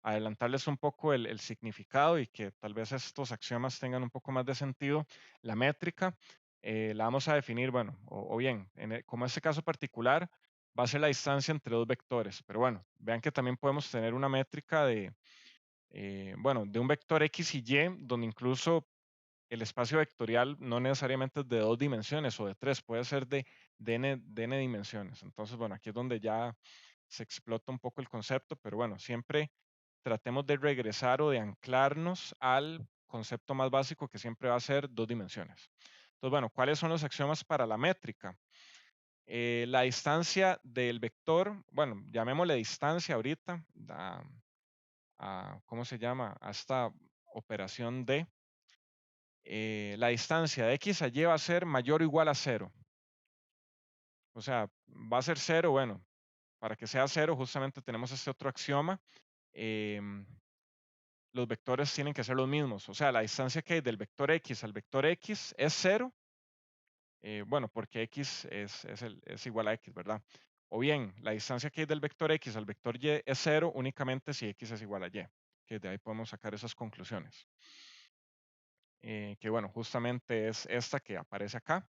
adelantarles un poco el significado y que tal vez estos axiomas tengan un poco más de sentido, la métrica la vamos a definir, bueno, o bien, como este caso particular, va a ser la distancia entre dos vectores, pero bueno, vean que también podemos tener una métrica de, bueno, de un vector X y Y, donde incluso el espacio vectorial no necesariamente es de dos dimensiones o de tres, puede ser de n dimensiones. Entonces, bueno, aquí es donde ya se explota un poco el concepto, pero bueno, siempre tratemos de regresar o de anclarnos al concepto más básico que siempre va a ser dos dimensiones. Entonces, bueno, ¿cuáles son los axiomas para la métrica? La distancia del vector, bueno, llamémosle distancia ahorita, ¿cómo se llama? A esta operación de la distancia de x a y va a ser mayor o igual a cero. O sea, va a ser cero, bueno, para que sea cero, justamente tenemos este otro axioma. em, los vectores tienen que ser los mismos. O sea, la distancia que hay del vector x al vector x es cero. Bueno, porque x es igual a x, ¿verdad? O bien, la distancia que hay del vector x al vector y es cero únicamente si x es igual a y. Que de ahí podemos sacar esas conclusiones. Que bueno, justamente es esta que aparece acá.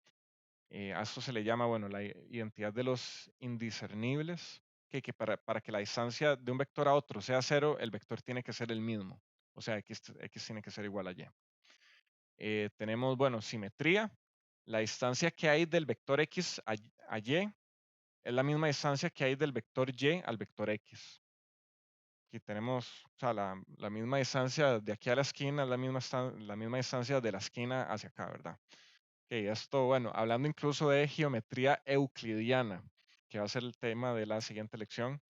A esto se le llama, bueno, la identidad de los indiscernibles, que para que la distancia de un vector a otro sea cero, el vector tiene que ser el mismo. O sea, x tiene que ser igual a y. Tenemos, bueno, simetría. La distancia que hay del vector x a y es la misma distancia que hay del vector y al vector x. Aquí tenemos, o sea, la misma distancia de aquí a la esquina, es la misma distancia de la esquina hacia acá, ¿verdad? Ok, esto, bueno, hablando incluso de geometría euclidiana, que va a ser el tema de la siguiente lección.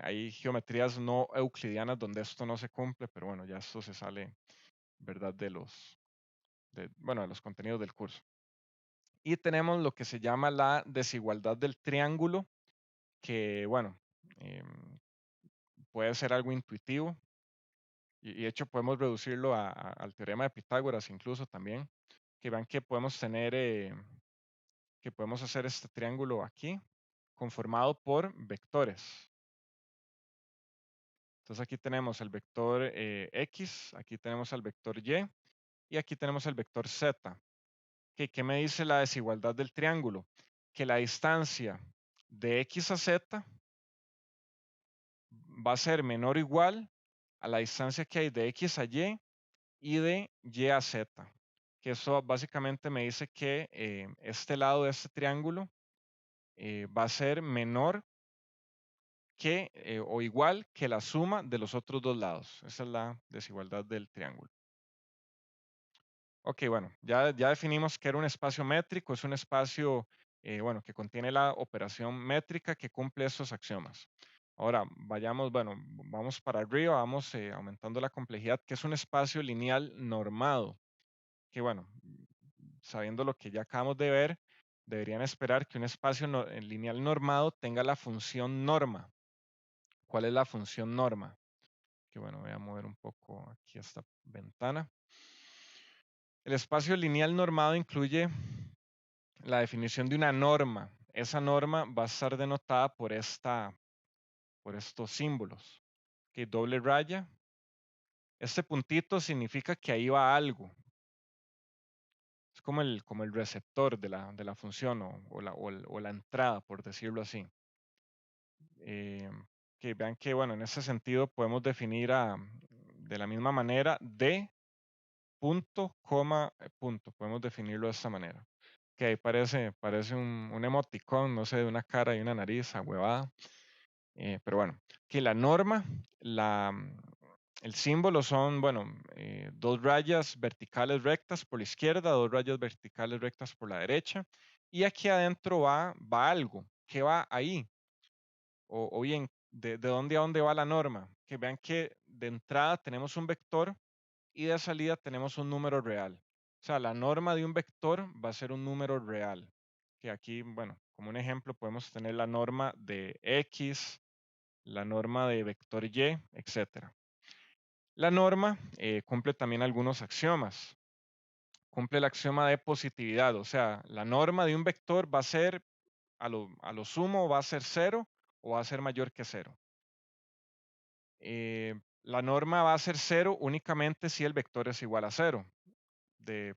Hay geometrías no euclidianas donde esto no se cumple, pero bueno, ya esto se sale, ¿verdad? Bueno, de los contenidos del curso. Y tenemos lo que se llama la desigualdad del triángulo, que, bueno, puede ser algo intuitivo. Y de hecho podemos reducirlo al teorema de Pitágoras incluso también, que vean que podemos tener, que podemos hacer este triángulo aquí, conformado por vectores. Entonces aquí tenemos el vector X, aquí tenemos el vector y aquí tenemos el vector Z. ¿Qué me dice la desigualdad del triángulo? Que la distancia de X a Z va a ser menor o igual a la distancia que hay de X a y de Y a Z. Que eso básicamente me dice que este lado de este triángulo va a ser menor que o igual que la suma de los otros dos lados. Esa es la desigualdad del triángulo. Ok, bueno, ya definimos que era un espacio métrico, es un espacio, bueno, que contiene la operación métrica que cumple estos axiomas. Ahora, vayamos, bueno, vamos para arriba, vamos aumentando la complejidad, que es un espacio lineal normado, que bueno, sabiendo lo que ya acabamos de ver, deberían esperar que un espacio lineal normado tenga la función norma. ¿Cuál es la función norma? Que bueno, voy a mover un poco aquí esta ventana. El espacio lineal normado incluye la definición de una norma. Esa norma va a estar denotada por estos símbolos. Que doble raya. Este puntito significa que ahí va algo. Es como el receptor de la función o la entrada, por decirlo así. Que vean que, bueno, en ese sentido podemos definir de la misma manera D punto, coma, punto. Podemos definirlo de esta manera. Que ahí parece un emoticón, no sé, de una cara y una nariz ahuevada. Pero bueno, que la norma, el símbolo son, bueno, dos rayas verticales rectas por la izquierda, dos rayas verticales rectas por la derecha. Y aquí adentro va algo. ¿Qué va ahí? O bien, ¿de dónde a dónde va la norma? Que vean que de entrada tenemos un vector y de salida tenemos un número real. O sea, la norma de un vector va a ser un número real. Que aquí, bueno, como un ejemplo, podemos tener la norma de X, la norma de vector Y, etcétera. La norma cumple también algunos axiomas. Cumple el axioma de positividad, o sea, la norma de un vector va a ser, a lo sumo, va a ser cero o va a ser mayor que cero. La norma va a ser cero únicamente si el vector es igual a cero. De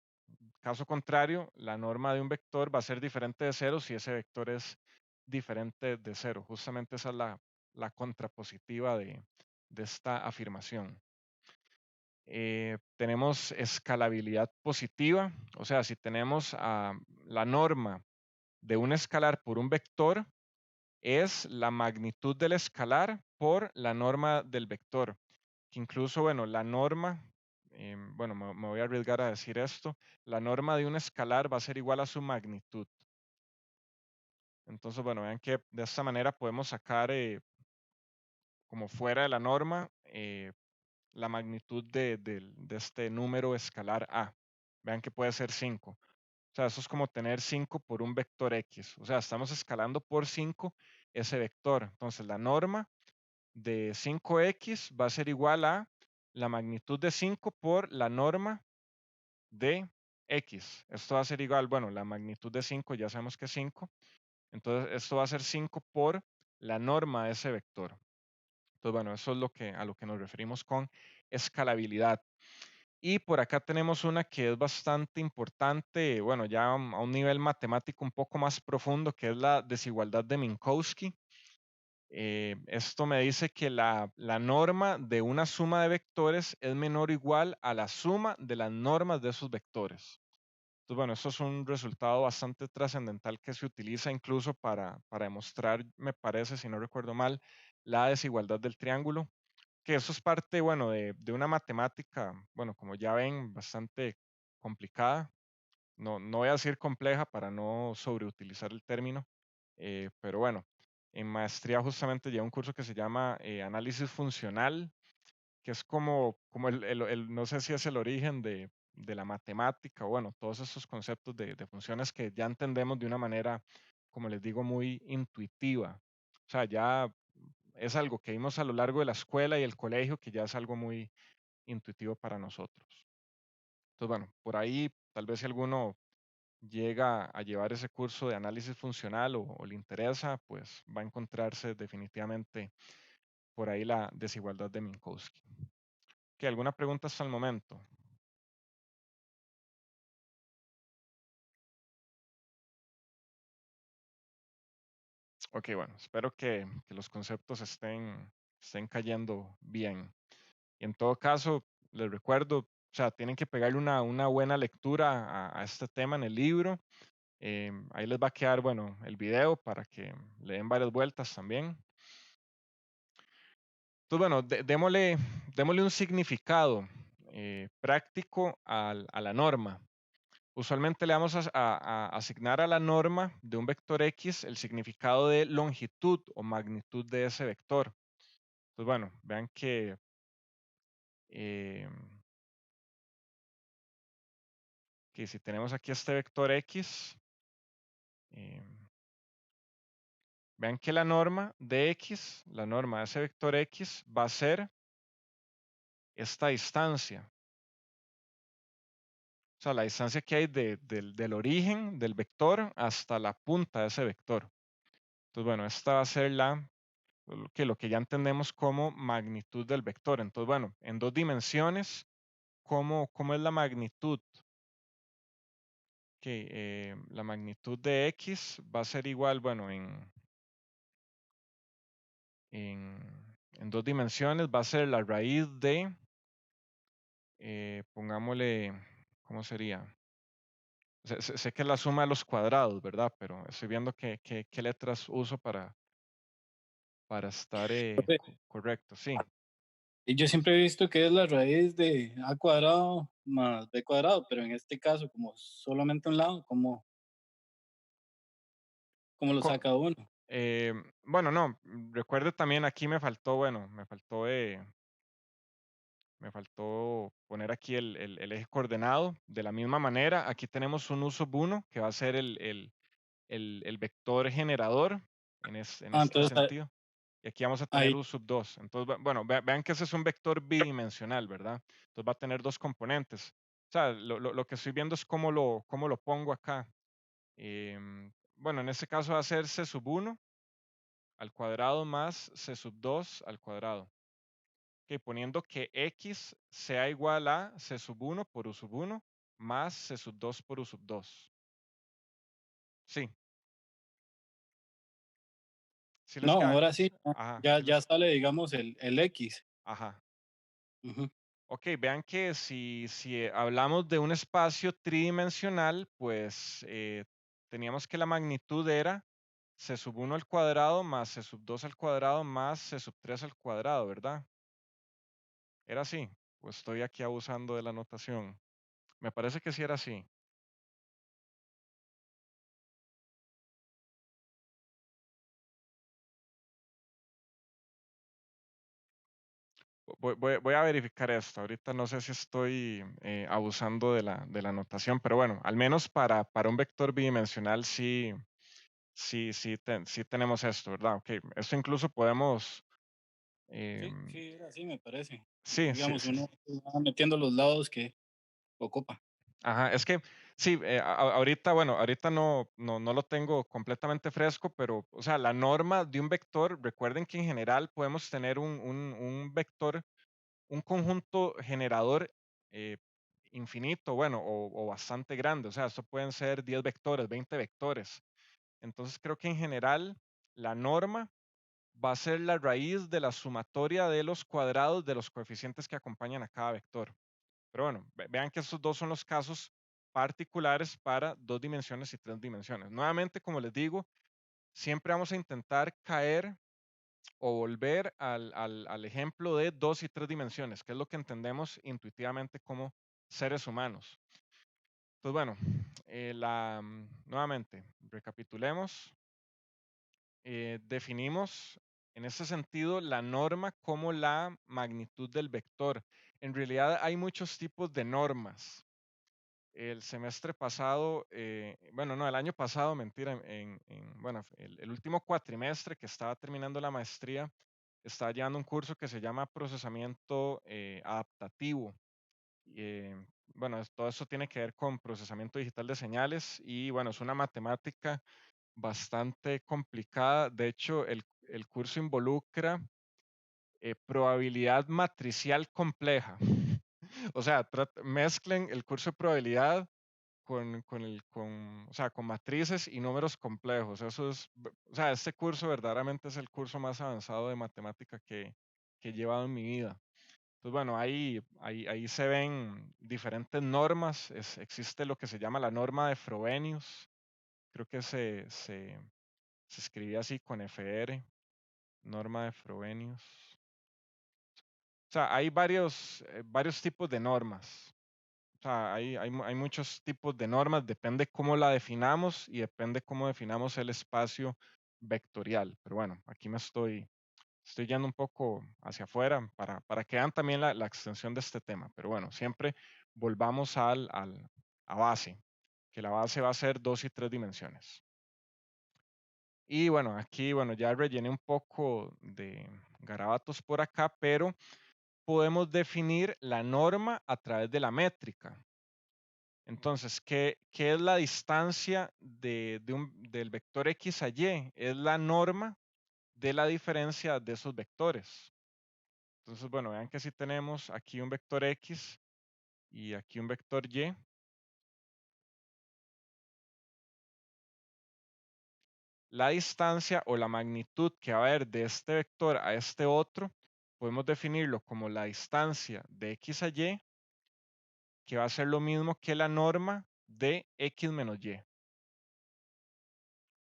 caso contrario, la norma de un vector va a ser diferente de cero si ese vector es diferente de cero. Justamente esa es la contrapositiva de esta afirmación. Tenemos escalabilidad positiva, o sea, si tenemos la norma de un escalar por un vector, es la magnitud del escalar por la norma del vector. Que incluso, bueno, la norma, bueno, me voy a arriesgar a decir esto, la norma de un escalar va a ser igual a su magnitud. Entonces, bueno, vean que de esta manera podemos sacar como fuera de la norma la magnitud de este número escalar A. Vean que puede ser 5. O sea, eso es como tener 5 por un vector X. O sea, estamos escalando por 5 ese vector. Entonces, la norma de 5X va a ser igual a la magnitud de 5 por la norma de X. Esto va a ser igual, bueno, la magnitud de 5 ya sabemos que es 5. Entonces, esto va a ser 5 por la norma de ese vector. Entonces, bueno, eso es a lo que nos referimos con escalabilidad. Y por acá tenemos una que es bastante importante, bueno, ya a un nivel matemático un poco más profundo, que es la desigualdad de Minkowski. Esto me dice que la norma de una suma de vectores es menor o igual a la suma de las normas de esos vectores. Entonces, bueno, eso es un resultado bastante trascendental que se utiliza incluso para demostrar, me parece, si no recuerdo mal, la desigualdad del triángulo, que eso es parte, bueno, de una matemática, bueno, como ya ven, bastante complicada. No voy a decir compleja para no sobreutilizar el término, pero bueno, en maestría justamente lleva un curso que se llama análisis funcional, que es como no sé si es el origen de la matemática, o bueno, todos esos conceptos de funciones que ya entendemos de una manera, como les digo, muy intuitiva. O sea, ya es algo que vimos a lo largo de la escuela y el colegio, que ya es algo muy intuitivo para nosotros. Entonces, bueno, por ahí tal vez si alguno llega a llevar ese curso de análisis funcional o le interesa, pues va a encontrarse definitivamente por ahí la desigualdad de Minkowski. ¿Qué, alguna pregunta hasta el momento? Ok, bueno, espero que los conceptos estén cayendo bien. Y en todo caso, les recuerdo, o sea, tienen que pegarle una buena lectura a este tema en el libro. Ahí les va a quedar, bueno, el video para que le den varias vueltas también. Entonces, bueno, démosle un significado práctico a la norma. Usualmente le vamos a asignar a la norma de un vector X el significado de longitud o magnitud de ese vector. Entonces, bueno, vean eh, que si tenemos aquí este vector X, eh, vean que la norma de X, la norma de ese vector X va a ser esta distancia. O sea, la distancia que hay del origen del vector hasta la punta de ese vector. Entonces, bueno, esta va a ser lo que ya entendemos como magnitud del vector. Entonces, bueno, en dos dimensiones, ¿cómo es la magnitud? Que la magnitud de X va a ser igual, bueno, en dos dimensiones va a ser la raíz de, pongámosle, ¿cómo sería? Sé que es la suma de los cuadrados, ¿verdad? Pero estoy viendo qué letras uso para estar Profe, correcto. Sí. y yo siempre he visto que es la raíz de a cuadrado más b cuadrado, pero en este caso, como solamente un lado, ¿cómo lo Co- saca uno? bueno, no, recuerde también aquí me faltó, bueno, me faltó poner aquí el eje coordenado. De la misma manera, aquí tenemos un uso 1 que va a ser el vector generador en este Entonces sentido. Y aquí vamos a tener ahí, U sub 2. Entonces, bueno, vean que ese es un vector bidimensional, ¿verdad? Entonces va a tener dos componentes. O sea, lo que estoy viendo es cómo lo pongo acá. Bueno, en este caso va a ser C sub 1 al cuadrado más C sub 2 al cuadrado. Ok, poniendo que X sea igual a C sub 1 por U sub 1 más C sub 2 por U sub 2. Sí, sí les no, queda. ahora sí, Ajá, ya, sí les. ya sale, digamos, el X. Ajá. Ujú. Ok, vean que si hablamos de un espacio tridimensional, pues teníamos que la magnitud era C sub 1 al cuadrado más C sub 2 al cuadrado más C sub 3 al cuadrado, ¿verdad? Era así. Pues estoy aquí abusando de la notación. Me parece que sí era así. Voy a verificar esto. Ahorita no sé si estoy abusando de la notación, pero bueno, al menos para un vector bidimensional sí tenemos esto, ¿verdad? Ok, esto incluso podemos, Sí, em, sí, era así, me parece. sí, sí, Digamos, sí, uno va metiendo los lados que ocupa. ajá, es que sí, ahorita, bueno, ahorita no lo tengo completamente fresco, pero, o sea, la norma de un vector, recuerden que en general podemos tener un vector, un conjunto generador eh, infinito, bueno, o bastante grande, o sea, esto pueden ser 10 vectores, 20 vectores. Entonces creo que en general la norma va a ser la raíz de la sumatoria de los cuadrados de los coeficientes que acompañan a cada vector. Pero bueno, vean que estos dos son los casos particulares para dos dimensiones y tres dimensiones. Nuevamente, como les digo, siempre vamos a intentar caer o volver al ejemplo de dos y tres dimensiones, que es lo que entendemos intuitivamente como seres humanos. Entonces, bueno, nuevamente, recapitulemos. Definimos en ese sentido la norma como la magnitud del vector. En realidad hay muchos tipos de normas. El semestre pasado, bueno, no, el año pasado, mentira, bueno, el último cuatrimestre que estaba terminando la maestría, estaba llevando un curso que se llama procesamiento adaptativo. Bueno, todo eso tiene que ver con procesamiento digital de señales y bueno, es una matemática bastante complicada. De hecho, el curso involucra probabilidad matricial compleja. O sea, mezclen el curso de probabilidad o sea, con matrices y números complejos. Eso es, o sea, este curso verdaderamente es el curso más avanzado de matemática que he llevado en mi vida. Entonces, bueno, ahí se ven diferentes normas. Existe lo que se llama la norma de Frobenius. Creo que se escribía así con FR, norma de Frobenius. O sea, hay varios tipos de normas. O sea, hay muchos tipos de normas, depende cómo la definamos y depende cómo definamos el espacio vectorial. Pero bueno, aquí estoy yendo un poco hacia afuera para que vean también la extensión de este tema. Pero bueno, siempre volvamos a base, que la base va a ser dos y tres dimensiones. Y bueno, aquí, bueno, ya rellené un poco de garabatos por acá, pero podemos definir la norma a través de la métrica. Entonces, ¿qué es la distancia del vector X a Y? Es la norma de la diferencia de esos vectores. Entonces, bueno, vean que si tenemos aquí un vector X y aquí un vector Y, la distancia o la magnitud que va a haber de este vector a este otro, podemos definirlo como la distancia de X a Y, que va a ser lo mismo que la norma de X menos Y. O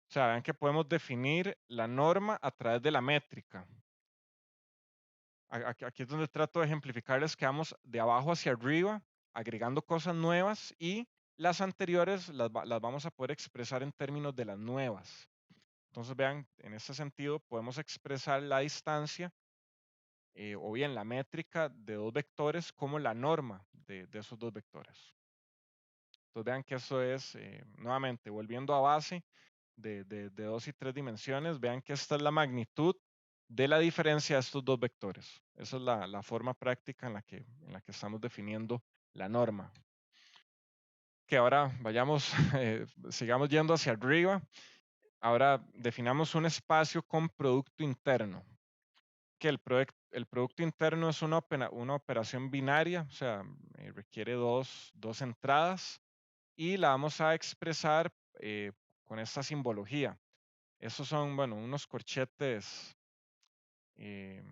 sea, vean que podemos definir la norma a través de la métrica. Aquí es donde trato de ejemplificarles que vamos de abajo hacia arriba, agregando cosas nuevas y las anteriores las vamos a poder expresar en términos de las nuevas. Entonces, vean, en este sentido podemos expresar la distancia o bien la métrica de dos vectores como la norma de esos dos vectores. Entonces, vean que eso es, nuevamente, volviendo a base, de 2 y 3 dimensiones, vean que esta es la magnitud de la diferencia de estos dos vectores. Esa es la forma práctica en la que estamos definiendo la norma. Que ahora vayamos, sigamos yendo hacia arriba. Ahora definamos un espacio con producto interno. Que el producto interno es una operación binaria, o sea, requiere dos entradas y la vamos a expresar con esta simbología. Esos son, bueno, unos corchetes, eh,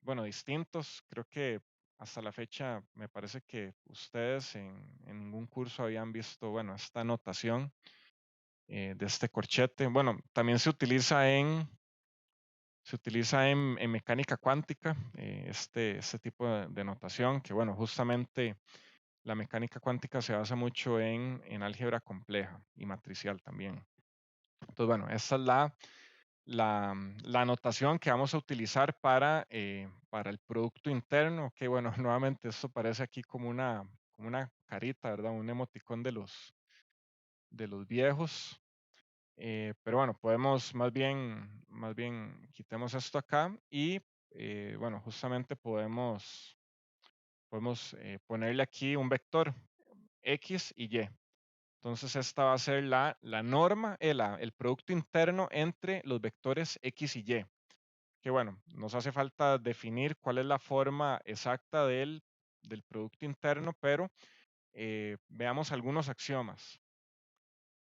bueno, distintos. Creo que hasta la fecha me parece que ustedes en ningún curso habían visto, bueno, esta notación de este corchete. Bueno, también se utiliza en mecánica cuántica, este tipo de notación, que bueno, justamente la mecánica cuántica se basa mucho en álgebra compleja y matricial también. Entonces, bueno, esta es la notación que vamos a utilizar para el producto interno, que bueno, nuevamente esto parece aquí como una carita, ¿verdad? Un emoticón de los viejos. Pero bueno, podemos más bien quitemos esto acá y bueno, justamente podemos ponerle aquí un vector X y Y. Entonces esta va a ser la norma, el producto interno entre los vectores X y Y. Que bueno, nos hace falta definir cuál es la forma exacta del producto interno, pero veamos algunos axiomas.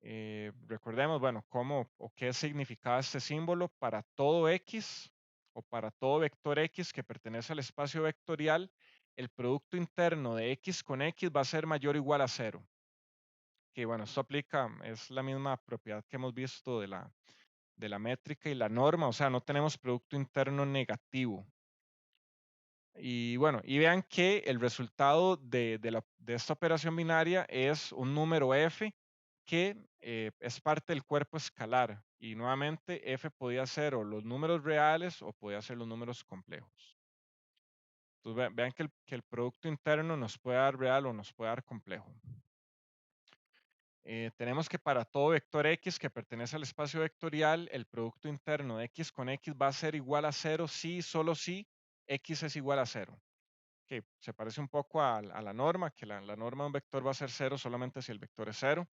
Recordemos, bueno, cómo o qué significaba este símbolo para todo X o para todo vector X que pertenece al espacio vectorial, el producto interno de X con X va a ser mayor o igual a 0. Que bueno, esto aplica, es la misma propiedad que hemos visto de la métrica y la norma, o sea, no tenemos producto interno negativo. Y bueno, y vean que el resultado de esta operación binaria es un número f que es parte del cuerpo escalar. Y nuevamente f podía ser o los números reales o podía ser los números complejos. Entonces vean que el producto interno nos puede dar real o nos puede dar complejo. Tenemos que para todo vector x que pertenece al espacio vectorial, el producto interno de x con x va a ser igual a 0 si, solo si x es igual a 0. Que se parece un poco a la norma, que la norma de un vector va a ser 0 solamente si el vector es 0.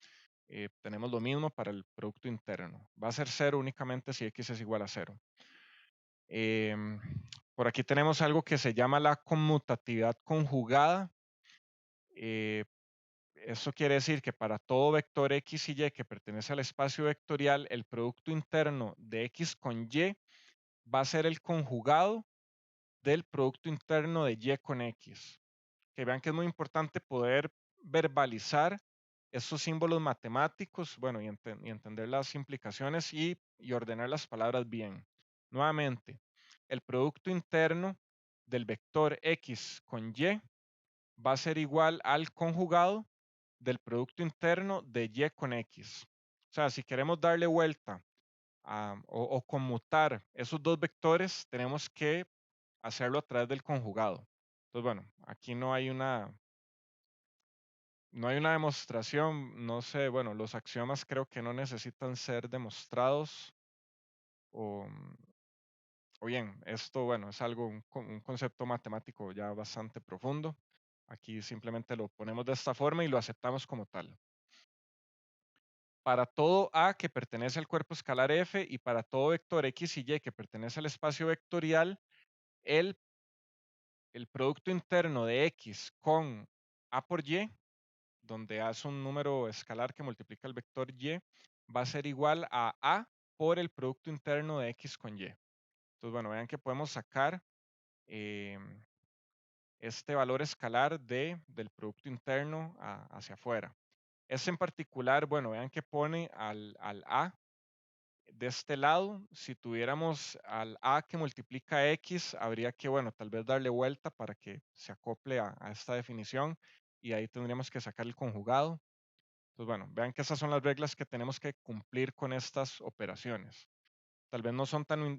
Tenemos lo mismo para el producto interno. Va a ser 0 únicamente si x es igual a 0. Por aquí tenemos algo que se llama la conmutatividad conjugada. Eso quiere decir que para todo vector x y y que pertenece al espacio vectorial, el producto interno de x con y va a ser el conjugado del producto interno de y con x. Que vean que es muy importante poder verbalizar estos símbolos matemáticos, bueno, y entender las implicaciones y ordenar las palabras bien. Nuevamente, el producto interno del vector x con y va a ser igual al conjugado del producto interno de y con x. O sea, si queremos darle vuelta o conmutar esos dos vectores, tenemos que hacerlo a través del conjugado. Entonces, bueno, aquí no hay una demostración, no sé, bueno, los axiomas creo que no necesitan ser demostrados o, o bien, esto, bueno, es algo, un concepto matemático ya bastante profundo. Aquí simplemente lo ponemos de esta forma y lo aceptamos como tal. Para todo A que pertenece al cuerpo escalar F y para todo vector X y Y que pertenece al espacio vectorial, el, el producto interno de X con A por Y, donde A es un número escalar que multiplica el vector Y, va a ser igual a A por el producto interno de X con Y. Entonces, bueno, vean que podemos sacar este valor escalar del producto interno hacia afuera. Este en particular, bueno, vean que pone al A de este lado. Si tuviéramos al A que multiplica X, habría que, bueno, tal vez darle vuelta para que se acople a esta definición y ahí tendríamos que sacar el conjugado. Entonces, bueno, vean que esas son las reglas que tenemos que cumplir con estas operaciones. Tal vez no son tan,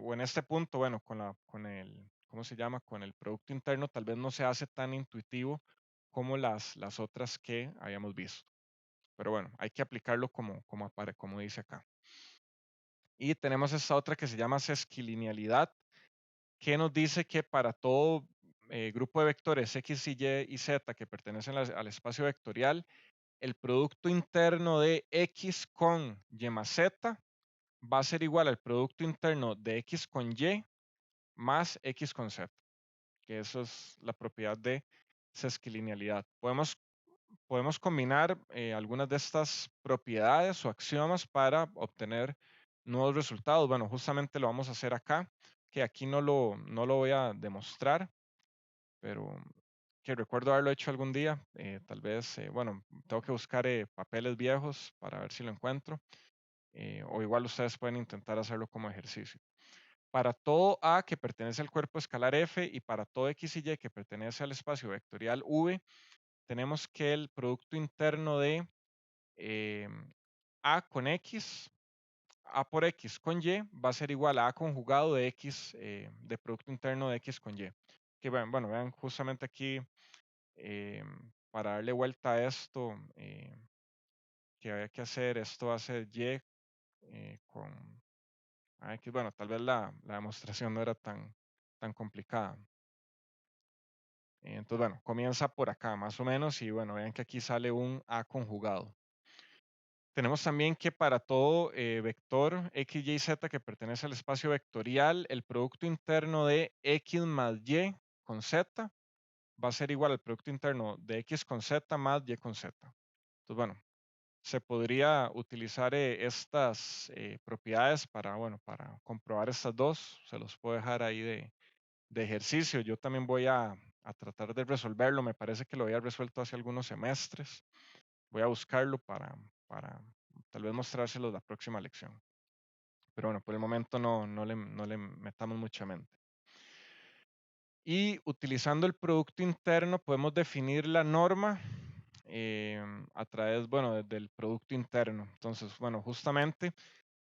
o en este punto, bueno, con el, ¿cómo se llama? Con el producto interno, tal vez no se hace tan intuitivo como las otras que habíamos visto. pero bueno, hay que aplicarlo como dice acá. Y tenemos esta otra que se llama sesquilinealidad, que nos dice que para todo grupo de vectores X, Y y Z que pertenecen al espacio vectorial, el producto interno de X con Y más Z va a ser igual al producto interno de X con Y más X con Z, que eso es la propiedad de sesquilinealidad. Podemos combinar algunas de estas propiedades o axiomas para obtener nuevos resultados. Bueno, justamente lo vamos a hacer acá, que aquí no lo voy a demostrar, pero que recuerdo haberlo hecho algún día. Tal vez, bueno, tengo que buscar papeles viejos para ver si lo encuentro. O igual ustedes pueden intentar hacerlo como ejercicio. Para todo A que pertenece al cuerpo escalar F y para todo X y Y que pertenece al espacio vectorial V, tenemos que el producto interno de A con X, A por X con Y va a ser igual a A conjugado de X, de producto interno de X con Y. Que bueno, vean justamente aquí, para darle vuelta a esto, que había que hacer, esto va a ser Y con X. Bueno, tal vez la demostración no era tan complicada. Entonces, bueno, comienza por acá más o menos y bueno, vean que aquí sale un A conjugado. Tenemos también que para todo vector X, Y, Z que pertenece al espacio vectorial, el producto interno de X más Y con Z va a ser igual al producto interno de X con Z más Y con Z. Entonces, bueno, se podría utilizar estas propiedades para, bueno, para comprobar estas dos. Se los puedo dejar ahí de ejercicio. Yo también voy a tratar de resolverlo. Me parece que lo había resuelto hace algunos semestres. Voy a buscarlo para tal vez mostrárselos la próxima lección. Pero bueno, por el momento no le metamos mucha mente. Y utilizando el producto interno podemos definir la norma a través, bueno, del producto interno. Entonces, bueno, justamente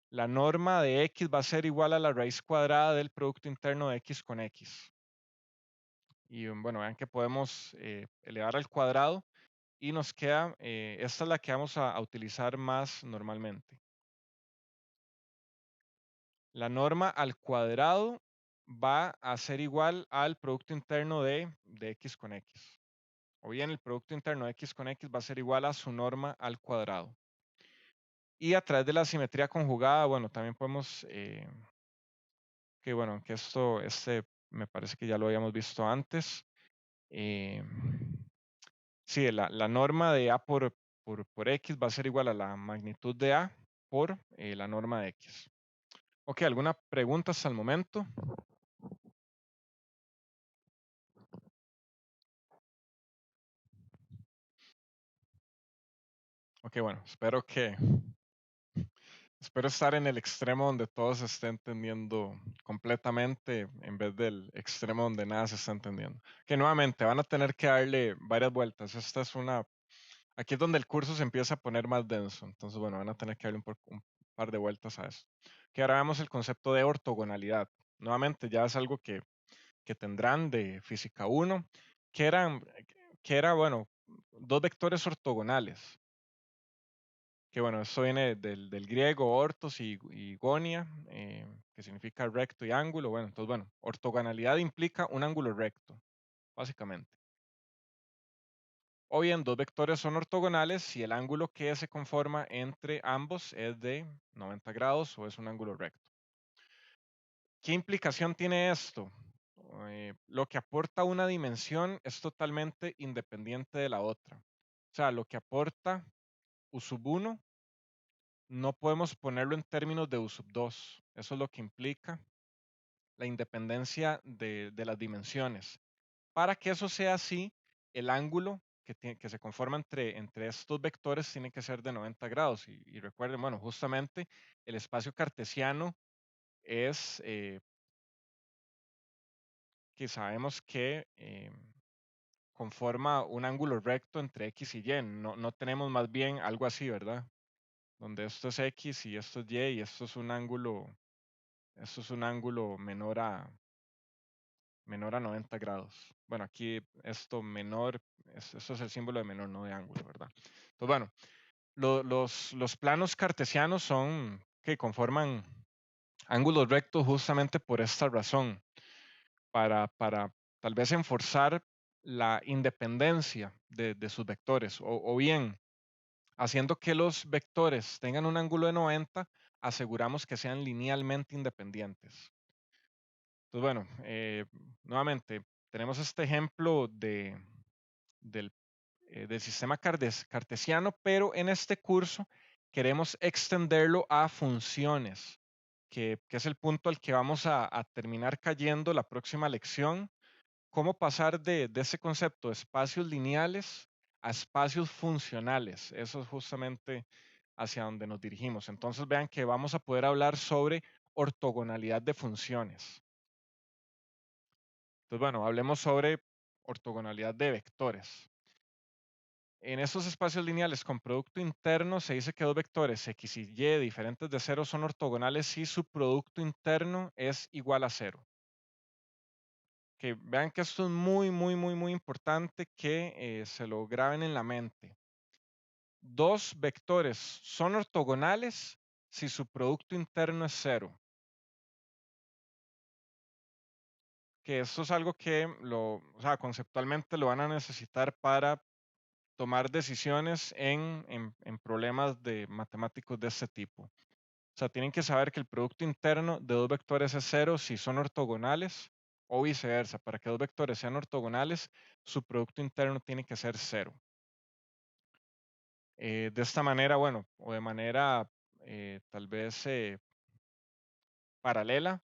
la norma de X va a ser igual a la raíz cuadrada del producto interno de X con X. Y bueno, vean que podemos elevar al cuadrado y nos queda, esta es la que vamos a utilizar más normalmente. La norma al cuadrado va a ser igual al producto interno de X con X. O bien el producto interno de X con X va a ser igual a su norma al cuadrado. Y a través de la simetría conjugada, bueno, también podemos, que bueno, que este me parece que ya lo habíamos visto antes. Eh, sí, la norma de A por X va a ser igual a la magnitud de A por la norma de X. Ok, ¿alguna pregunta hasta el momento? Ok, bueno, espero estar en el extremo donde todo se esté entendiendo completamente en vez del extremo donde nada se está entendiendo. Que nuevamente van a tener que darle varias vueltas. Aquí es donde el curso se empieza a poner más denso. Entonces, bueno, van a tener que darle un par de vueltas a eso. Que ahora veamos el concepto de ortogonalidad. Nuevamente, ya es algo que tendrán de física 1, que era, bueno, dos vectores ortogonales. Que bueno, esto viene del griego ortos y gonia, que significa recto y ángulo. Bueno, entonces, bueno, ortogonalidad implica un ángulo recto, básicamente. O bien, dos vectores son ortogonales si el ángulo que se conforma entre ambos es de 90 grados o es un ángulo recto. ¿Qué implicación tiene esto? Lo que aporta una dimensión es totalmente independiente de la otra. O sea, lo que aporta U sub 1 no podemos ponerlo en términos de U sub 2. Eso es lo que implica la independencia de las dimensiones. Para que eso sea así, el ángulo que se conforma entre estos vectores tiene que ser de 90 grados. Y recuerden, bueno, justamente el espacio cartesiano es que sabemos que conforma un ángulo recto entre X y Y. No tenemos más bien algo así, ¿verdad? Donde esto es X y esto es Y y esto es un ángulo menor a 90 grados. Bueno, aquí esto menor, esto es el símbolo de menor, no de ángulo, ¿verdad? Entonces, bueno, Los planos cartesianos son que conforman ángulos rectos justamente por esta razón, para tal vez enforzar la independencia de sus vectores, o bien haciendo que los vectores tengan un ángulo de 90, aseguramos que sean linealmente independientes. Entonces, bueno, nuevamente tenemos este ejemplo del sistema cartesiano, pero en este curso queremos extenderlo a funciones, que es el punto al que vamos a terminar cayendo la próxima lección. Cómo pasar de ese concepto de espacios lineales a espacios funcionales. Eso es justamente hacia donde nos dirigimos. Entonces vean que vamos a poder hablar sobre ortogonalidad de funciones. Entonces, bueno, hablemos sobre ortogonalidad de vectores. En esos espacios lineales con producto interno se dice que dos vectores x y y diferentes de cero son ortogonales si su producto interno es igual a cero. Que vean que esto es muy, muy, muy, muy importante que se lo graben en la mente. Dos vectores son ortogonales si su producto interno es cero. Que esto es algo que o sea, conceptualmente lo van a necesitar para tomar decisiones en problemas de matemáticos de este tipo. O sea, tienen que saber que el producto interno de dos vectores es cero si son ortogonales o viceversa. Para que dos vectores sean ortogonales, su producto interno tiene que ser cero. De esta manera, bueno, o de manera tal vez paralela,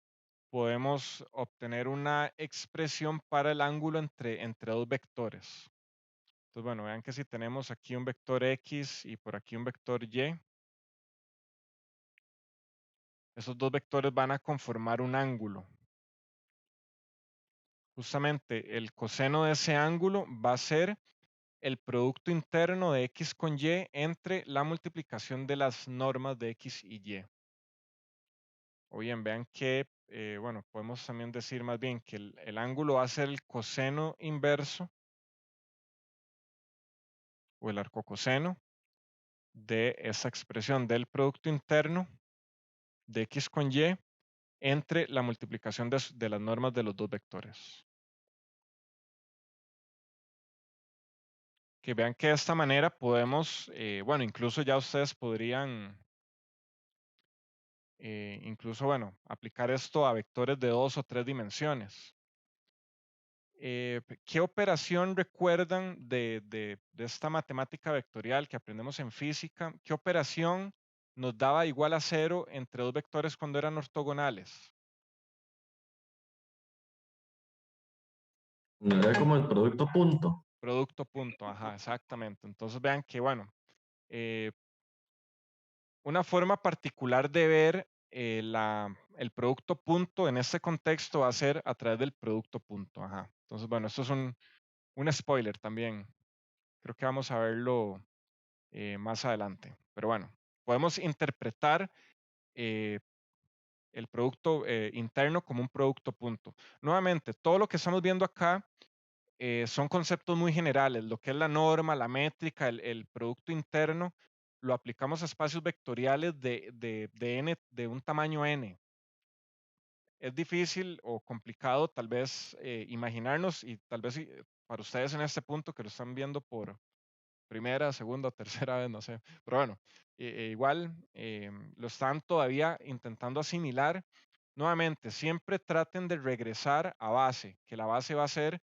podemos obtener una expresión para el ángulo entre dos vectores. Entonces, bueno, vean que si tenemos aquí un vector X y por aquí un vector Y, esos dos vectores van a conformar un ángulo. Justamente el coseno de ese ángulo va a ser el producto interno de X con Y entre la multiplicación de las normas de X y Y. O bien, vean que, bueno, podemos también decir más bien que el ángulo va a ser el coseno inverso o el arcocoseno de esa expresión del producto interno de X con Y entre la multiplicación de las normas de los dos vectores. Que vean que de esta manera podemos, bueno, incluso ya ustedes podrían, incluso, bueno, aplicar esto a vectores de 2 o 3 dimensiones. ¿Qué operación recuerdan de esta matemática vectorial que aprendemos en física? ¿Qué operación nos daba igual a cero entre dos vectores cuando eran ortogonales? No era como el producto punto. Producto punto, ajá, exactamente. Entonces vean que, bueno, eh, una forma particular de ver el producto punto en este contexto va a ser a través del producto punto, ajá. Entonces, bueno, esto es un spoiler también. Creo que vamos a verlo más adelante. Pero bueno, podemos interpretar eh, el producto interno como un producto punto. Nuevamente, todo lo que estamos viendo acá son conceptos muy generales. Lo que es la norma, la métrica, el producto interno, lo aplicamos a espacios vectoriales de n, de un tamaño n. Es difícil o complicado tal vez imaginarnos y tal vez para ustedes en este punto que lo están viendo por primera, segunda o tercera vez, no sé. Pero bueno, igual lo están todavía intentando asimilar. Nuevamente, siempre traten de regresar a base, que la base va a ser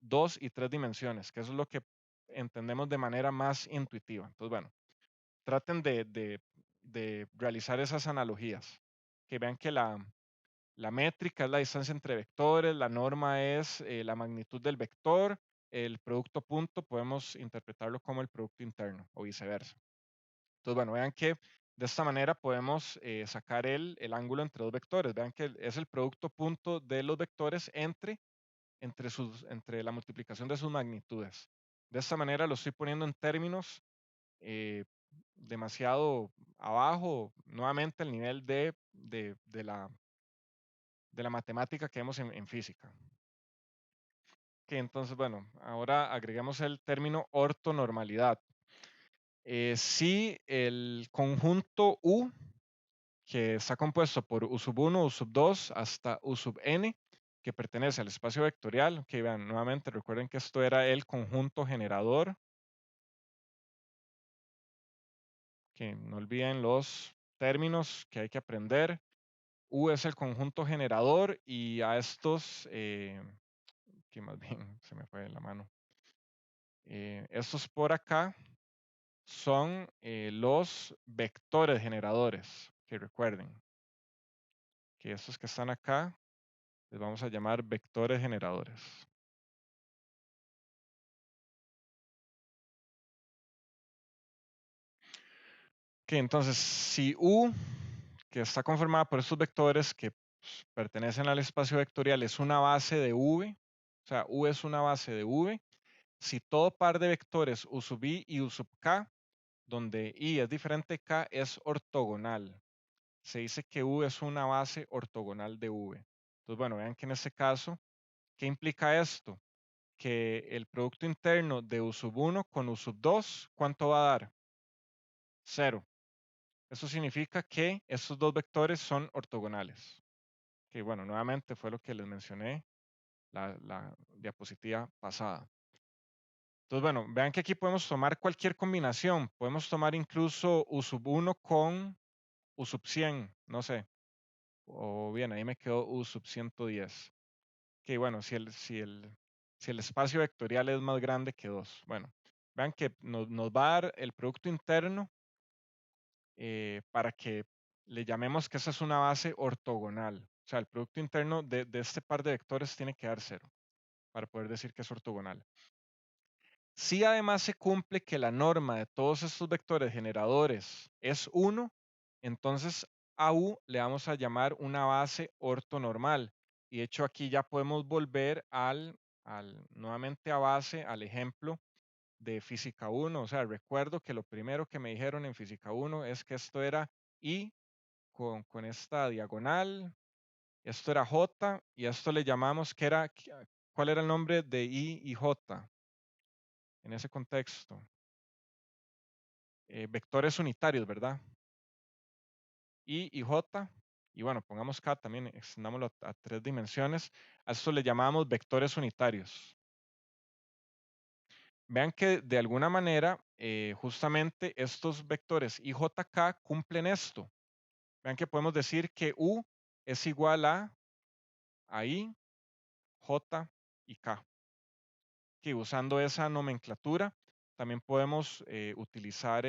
2 y 3 dimensiones, que eso es lo que entendemos de manera más intuitiva. Entonces, bueno, traten de realizar esas analogías, que vean que la métrica es la distancia entre vectores, la norma es la magnitud del vector, el producto punto podemos interpretarlo como el producto interno o viceversa. Entonces, bueno, vean que de esta manera podemos sacar el ángulo entre dos vectores. Vean que es el producto punto de los vectores entre la multiplicación de sus magnitudes. De esta manera lo estoy poniendo en términos demasiado abajo, nuevamente el nivel de la matemática que vemos en física. Que entonces, bueno, ahora agregamos el término ortonormalidad. si el conjunto U, que está compuesto por U sub 1, U sub 2 hasta U sub n, que pertenece al espacio vectorial, que vean, nuevamente recuerden que esto era el conjunto generador, que no olviden los términos que hay que aprender. U es el conjunto generador y a estos, que más bien se me fue la mano, estos por acá son los vectores generadores, que recuerden que estos que están acá les vamos a llamar vectores generadores. Ok, entonces si U, que está conformada por estos vectores que pertenecen al espacio vectorial, es una base de V, o sea, U es una base de V, si todo par de vectores U sub I y U sub K, donde I es diferente de K, es ortogonal. Se dice que U es una base ortogonal de V. Entonces, bueno, vean que en este caso, ¿qué implica esto? Que el producto interno de U sub 1 con U sub 2, ¿cuánto va a dar? 0. Eso significa que estos dos vectores son ortogonales. Que bueno, nuevamente fue lo que les mencioné la diapositiva pasada. Entonces, bueno, vean que aquí podemos tomar cualquier combinación. Podemos tomar incluso U sub 1 con U sub 100, no sé. O bien, ahí me quedó U sub 110. Que bueno, si el espacio vectorial es más grande que 2. Bueno, vean que nos va a dar el producto interno para que le llamemos que esa es una base ortogonal. O sea, el producto interno de este par de vectores tiene que dar 0 para poder decir que es ortogonal. Si además se cumple que la norma de todos estos vectores generadores es 1, entonces a U le vamos a llamar una base ortonormal. Y de hecho aquí ya podemos volver nuevamente a base, al ejemplo de física 1. O sea, recuerdo que lo primero que me dijeron en física 1 es que esto era I con esta diagonal, esto era J y a esto le llamamos que era, ¿cuál era el nombre de I y J en ese contexto? Vectores unitarios, ¿verdad? I y J, y bueno, pongamos K también, extendámoslo a 3 dimensiones, a esto le llamamos vectores unitarios. Vean que de alguna manera, justamente estos vectores I, J, K cumplen esto. Vean que podemos decir que U es igual a I, J y K. Que usando esa nomenclatura, también podemos utilizar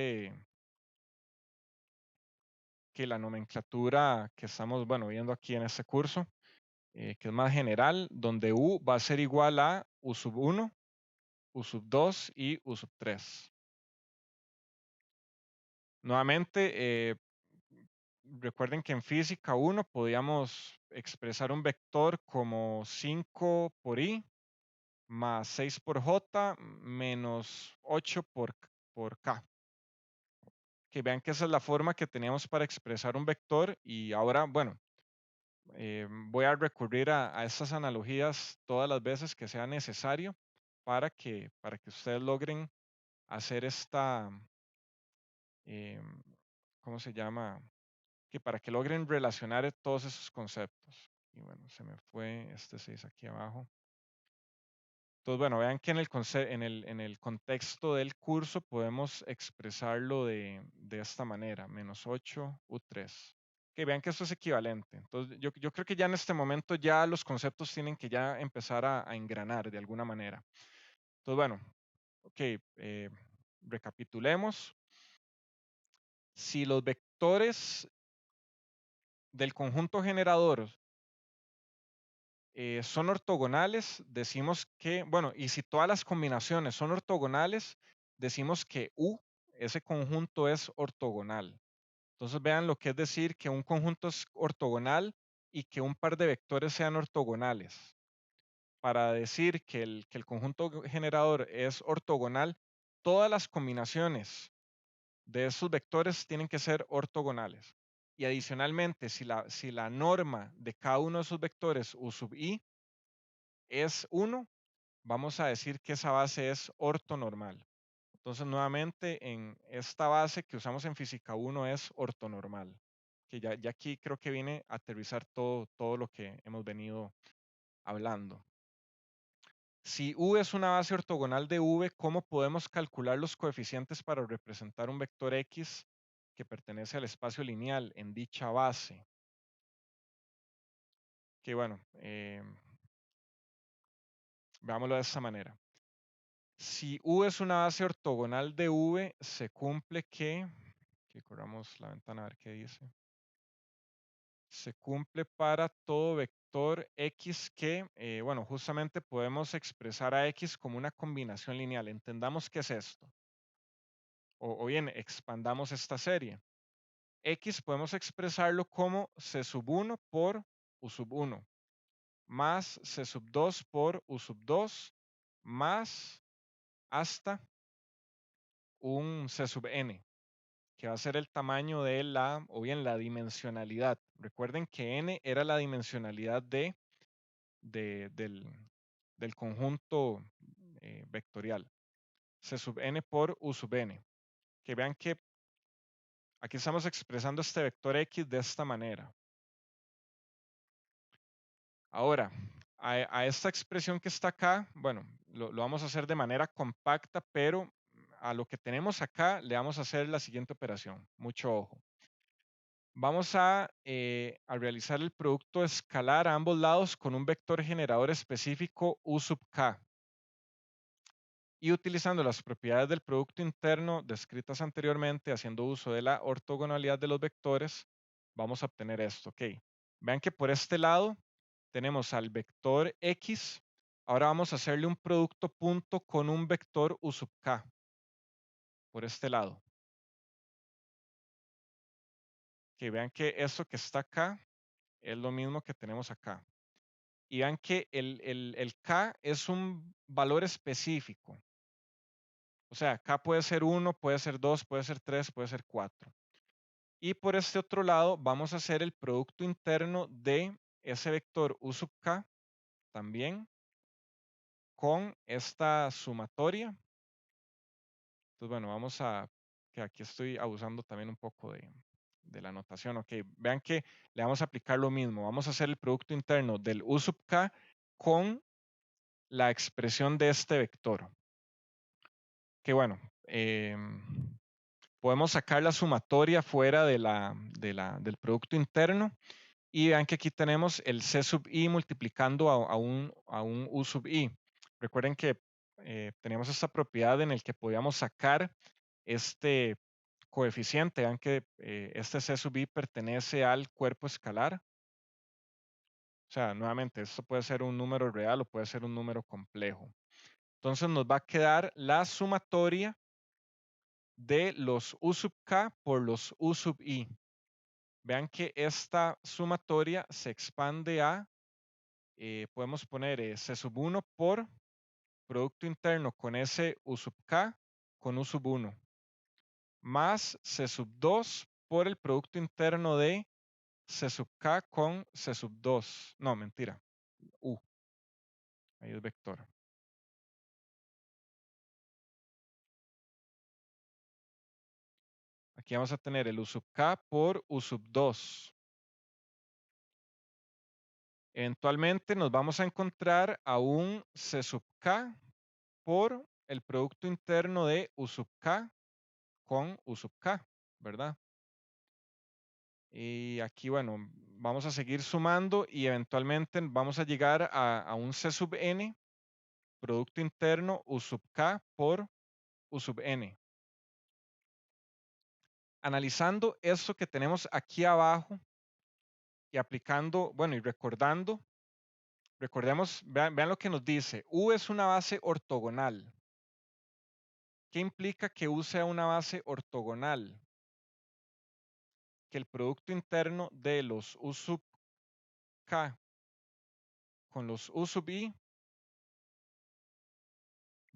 que la nomenclatura que estamos, bueno, viendo aquí en este curso, que es más general, donde U va a ser igual a U sub 1, U sub 2 y U sub 3. Nuevamente, recuerden que en física 1 podíamos expresar un vector como 5 por I más 6 por J menos 8 por K. Que vean que esa es la forma que teníamos para expresar un vector y ahora, bueno, voy a recurrir a estas analogías todas las veces que sea necesario para que ustedes logren hacer esta, ¿cómo se llama? Que para que logren relacionar todos esos conceptos. Y bueno, se me fue este 6 aquí abajo. Entonces, bueno, vean que en el contexto del curso podemos expresarlo de esta manera, menos 8 U3. Que vean que esto es equivalente. Entonces, yo creo que ya en este momento ya los conceptos tienen que ya empezar a engranar de alguna manera. Entonces, bueno, ok, recapitulemos. Si los vectores del conjunto generador son ortogonales, decimos que, bueno, y si todas las combinaciones son ortogonales, decimos que U, ese conjunto es ortogonal. Entonces vean lo que es decir que un conjunto es ortogonal y que un par de vectores sean ortogonales. Para decir que el conjunto generador es ortogonal, todas las combinaciones de esos vectores tienen que ser ortogonales. Y adicionalmente, si la norma de cada uno de esos vectores U sub I es 1, vamos a decir que esa base es ortonormal. Entonces, nuevamente, en esta base que usamos en física 1 es ortonormal, que ya aquí creo que viene a aterrizar todo lo que hemos venido hablando. Si U es una base ortogonal de V, ¿cómo podemos calcular los coeficientes para representar un vector X que pertenece al espacio lineal en dicha base? Que bueno, veámoslo de esta manera. Si U es una base ortogonal de V, se cumple que corramos la ventana a ver qué dice. Se cumple para todo vector X que, bueno, justamente podemos expresar a X como una combinación lineal. Entendamos qué es esto. O bien, expandamos esta serie. X podemos expresarlo como C sub 1 por U sub 1 más C sub 2 por U sub 2 más hasta un C sub n, que va a ser el tamaño de o bien la dimensionalidad. Recuerden que n era la dimensionalidad del conjunto vectorial. C sub n por U sub n. Que vean que aquí estamos expresando este vector X de esta manera. Ahora, a esta expresión que está acá, bueno, lo vamos a hacer de manera compacta, pero a lo que tenemos acá le vamos a hacer la siguiente operación. Mucho ojo. Vamos a realizar el producto escalar a ambos lados con un vector generador específico U sub k. Y utilizando las propiedades del producto interno descritas anteriormente, haciendo uso de la ortogonalidad de los vectores, vamos a obtener esto. Ok. Vean que por este lado tenemos al vector X. Ahora vamos a hacerle un producto punto con un vector U sub k. Por este lado. Que vean que eso que está acá es lo mismo que tenemos acá. Y vean que el K es un valor específico. O sea, K puede ser 1, puede ser 2, puede ser 3, puede ser 4. Y por este otro lado vamos a hacer el producto interno de ese vector U sub K también con esta sumatoria. Entonces, bueno, vamos a, que aquí estoy abusando también un poco de la notación. Ok, vean que le vamos a aplicar lo mismo. Vamos a hacer el producto interno del U sub K con la expresión de este vector. Que bueno, podemos sacar la sumatoria fuera del producto interno y vean que aquí tenemos el C sub i multiplicando a un U sub i. Recuerden que teníamos esta propiedad en el que podíamos sacar este coeficiente. Vean que este C sub i pertenece al cuerpo escalar. O sea, nuevamente, esto puede ser un número real o puede ser un número complejo. Entonces nos va a quedar la sumatoria de los U sub k por los U sub i. Vean que esta sumatoria se expande a, podemos poner C sub 1 por producto interno con ese U sub k con U sub 1, más C sub 2 por el producto interno de C sub k con C sub 2. No, mentira. U. Ahí es vector. Aquí vamos a tener el U sub k por U sub 2. Eventualmente nos vamos a encontrar a un C sub k por el producto interno de U sub k con U sub k, ¿verdad? Y aquí, bueno, vamos a seguir sumando y eventualmente vamos a llegar a un C sub n, producto interno U sub k por U sub n. Analizando esto que tenemos aquí abajo y aplicando, bueno, y recordemos, vean lo que nos dice. U es una base ortogonal. ¿Qué implica que U sea una base ortogonal? Que el producto interno de los U sub k con los U sub i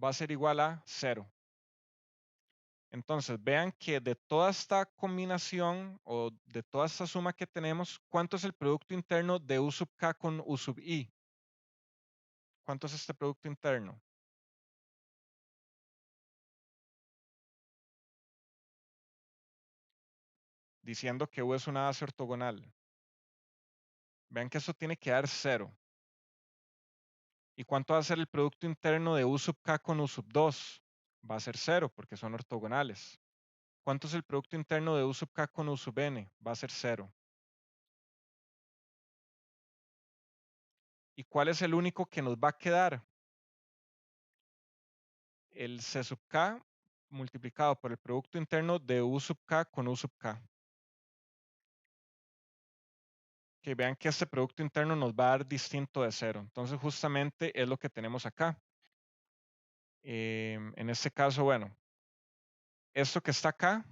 va a ser igual a 0. Entonces, vean que de toda esta combinación o de toda esta suma que tenemos, ¿cuánto es el producto interno de U sub k con U sub i? ¿Cuánto es este producto interno? diciendo que U es una base ortogonal. Vean que eso tiene que dar 0. ¿Y cuánto va a ser el producto interno de U sub k con U sub 2? Va a ser 0 porque son ortogonales. ¿Cuánto es el producto interno de U sub k con U sub n? Va a ser 0. ¿Y cuál es el único que nos va a quedar? El C sub k multiplicado por el producto interno de U sub k con U sub k. Que vean que este producto interno nos va a dar distinto de 0. Entonces justamente es lo que tenemos acá. En este caso, bueno, esto que está acá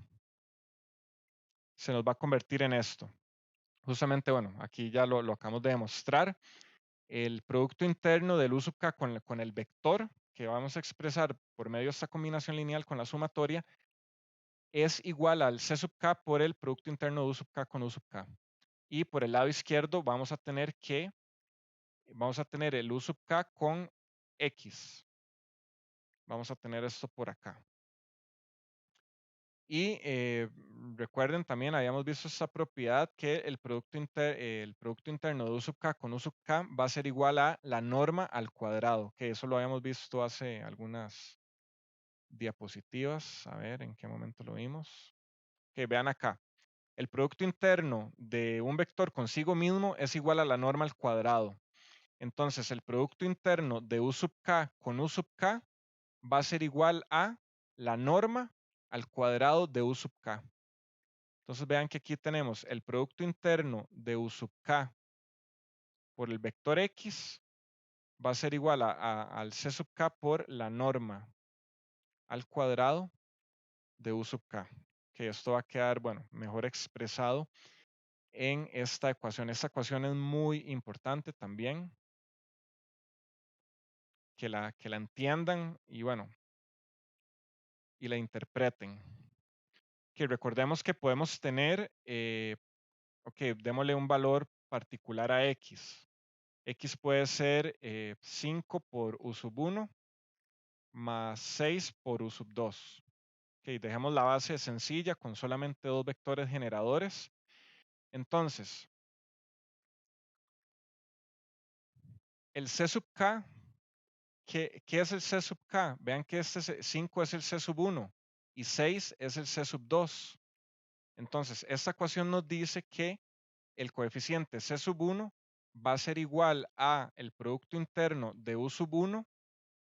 se nos va a convertir en esto. Justamente, bueno, aquí ya lo acabamos de demostrar. El producto interno del U sub k con el vector que vamos a expresar por medio de esta combinación lineal con la sumatoria es igual al C sub k por el producto interno de U sub k con U sub k. Y por el lado izquierdo vamos a tener el U sub k con X. Vamos a tener esto por acá. Y recuerden también, habíamos visto esta propiedad que el producto interno de U sub k con U sub k va a ser igual a la norma al cuadrado, que eso lo habíamos visto hace algunas diapositivas. A ver, ¿en qué momento lo vimos? Que vean acá. El producto interno de un vector consigo mismo es igual a la norma al cuadrado. Entonces, el producto interno de U sub k con U sub k va a ser igual a la norma al cuadrado de U sub k. Entonces vean que aquí tenemos el producto interno de U sub k por el vector X va a ser igual al C sub k por la norma al cuadrado de U sub k. Que esto va a quedar, bueno, mejor expresado en esta ecuación. Esta ecuación es muy importante también que la entiendan y bueno, y la interpreten. Que recordemos que podemos tener, ok, démosle un valor particular a X. X puede ser 5 por U sub 1 más 6 por U sub 2. Ok, dejemos la base sencilla con solamente dos vectores generadores. Entonces, el C sub K, ¿qué es el C sub K? Vean que este 5 es el C sub 1 y 6 es el C sub 2. Entonces, esta ecuación nos dice que el coeficiente C sub 1 va a ser igual a el producto interno de U sub 1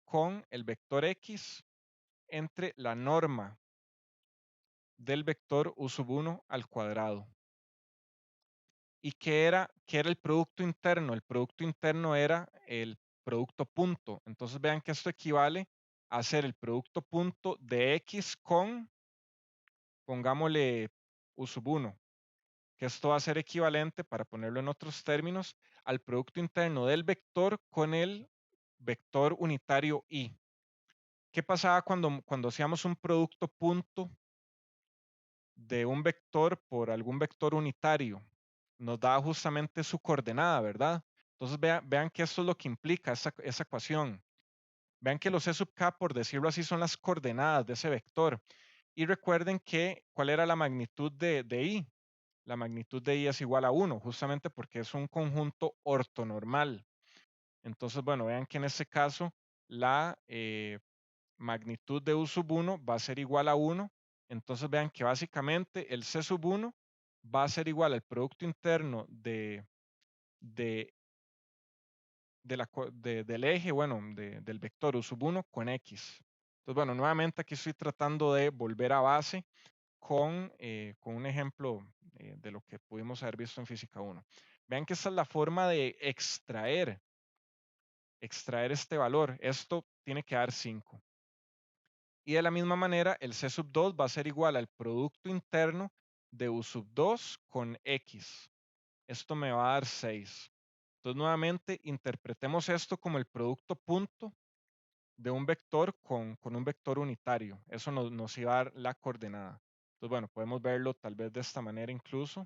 con el vector X entre la norma del vector U sub 1 al cuadrado. ¿Y qué era el producto interno? El producto interno era el producto punto. Entonces vean que esto equivale a ser el producto punto de X con, pongámosle, U sub 1. Que esto va a ser equivalente, para ponerlo en otros términos, al producto interno del vector con el vector unitario Y. ¿Qué pasaba cuando hacíamos un producto punto de un vector por algún vector unitario? Nos da justamente su coordenada, ¿verdad? Entonces vean que esto es lo que implica esa ecuación. Vean que los C sub k, por decirlo así, son las coordenadas de ese vector. Y recuerden que, ¿cuál era la magnitud de I? La magnitud de I es igual a 1, justamente porque es un conjunto ortonormal. Entonces, bueno, vean que en este caso la magnitud de U sub 1 va a ser igual a 1. Entonces vean que básicamente el C sub 1 va a ser igual al producto interno del eje, bueno, del vector U sub 1 con X. Entonces, bueno, nuevamente aquí estoy tratando de volver a base con un ejemplo de lo que pudimos haber visto en física 1. Vean que esta es la forma de extraer este valor. Esto tiene que dar 5. Y de la misma manera, el C sub 2 va a ser igual al producto interno de U sub 2 con X. Esto me va a dar 6. Entonces, nuevamente, interpretemos esto como el producto punto de un vector con un vector unitario. Eso nos iba a dar la coordenada. Entonces, bueno, podemos verlo tal vez de esta manera incluso.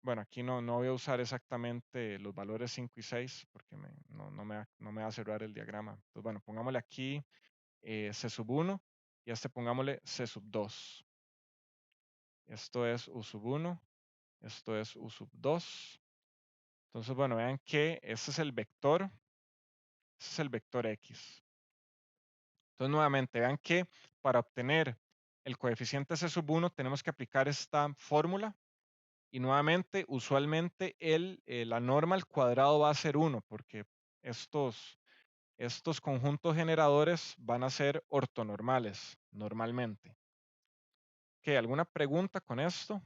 Bueno, aquí no voy a usar exactamente los valores 5 y 6 porque no me va a cerrar el diagrama. Entonces, bueno, pongámosle aquí C sub 1 y a este pongámosle C sub 2. Esto es U sub 1, esto es U sub 2. Entonces, bueno, vean que este es el vector X. Entonces, nuevamente, vean que para obtener el coeficiente C sub 1 tenemos que aplicar esta fórmula. Y nuevamente, usualmente la norma al cuadrado va a ser 1, porque estos conjuntos generadores van a ser ortonormales, normalmente. ¿Alguna pregunta con esto?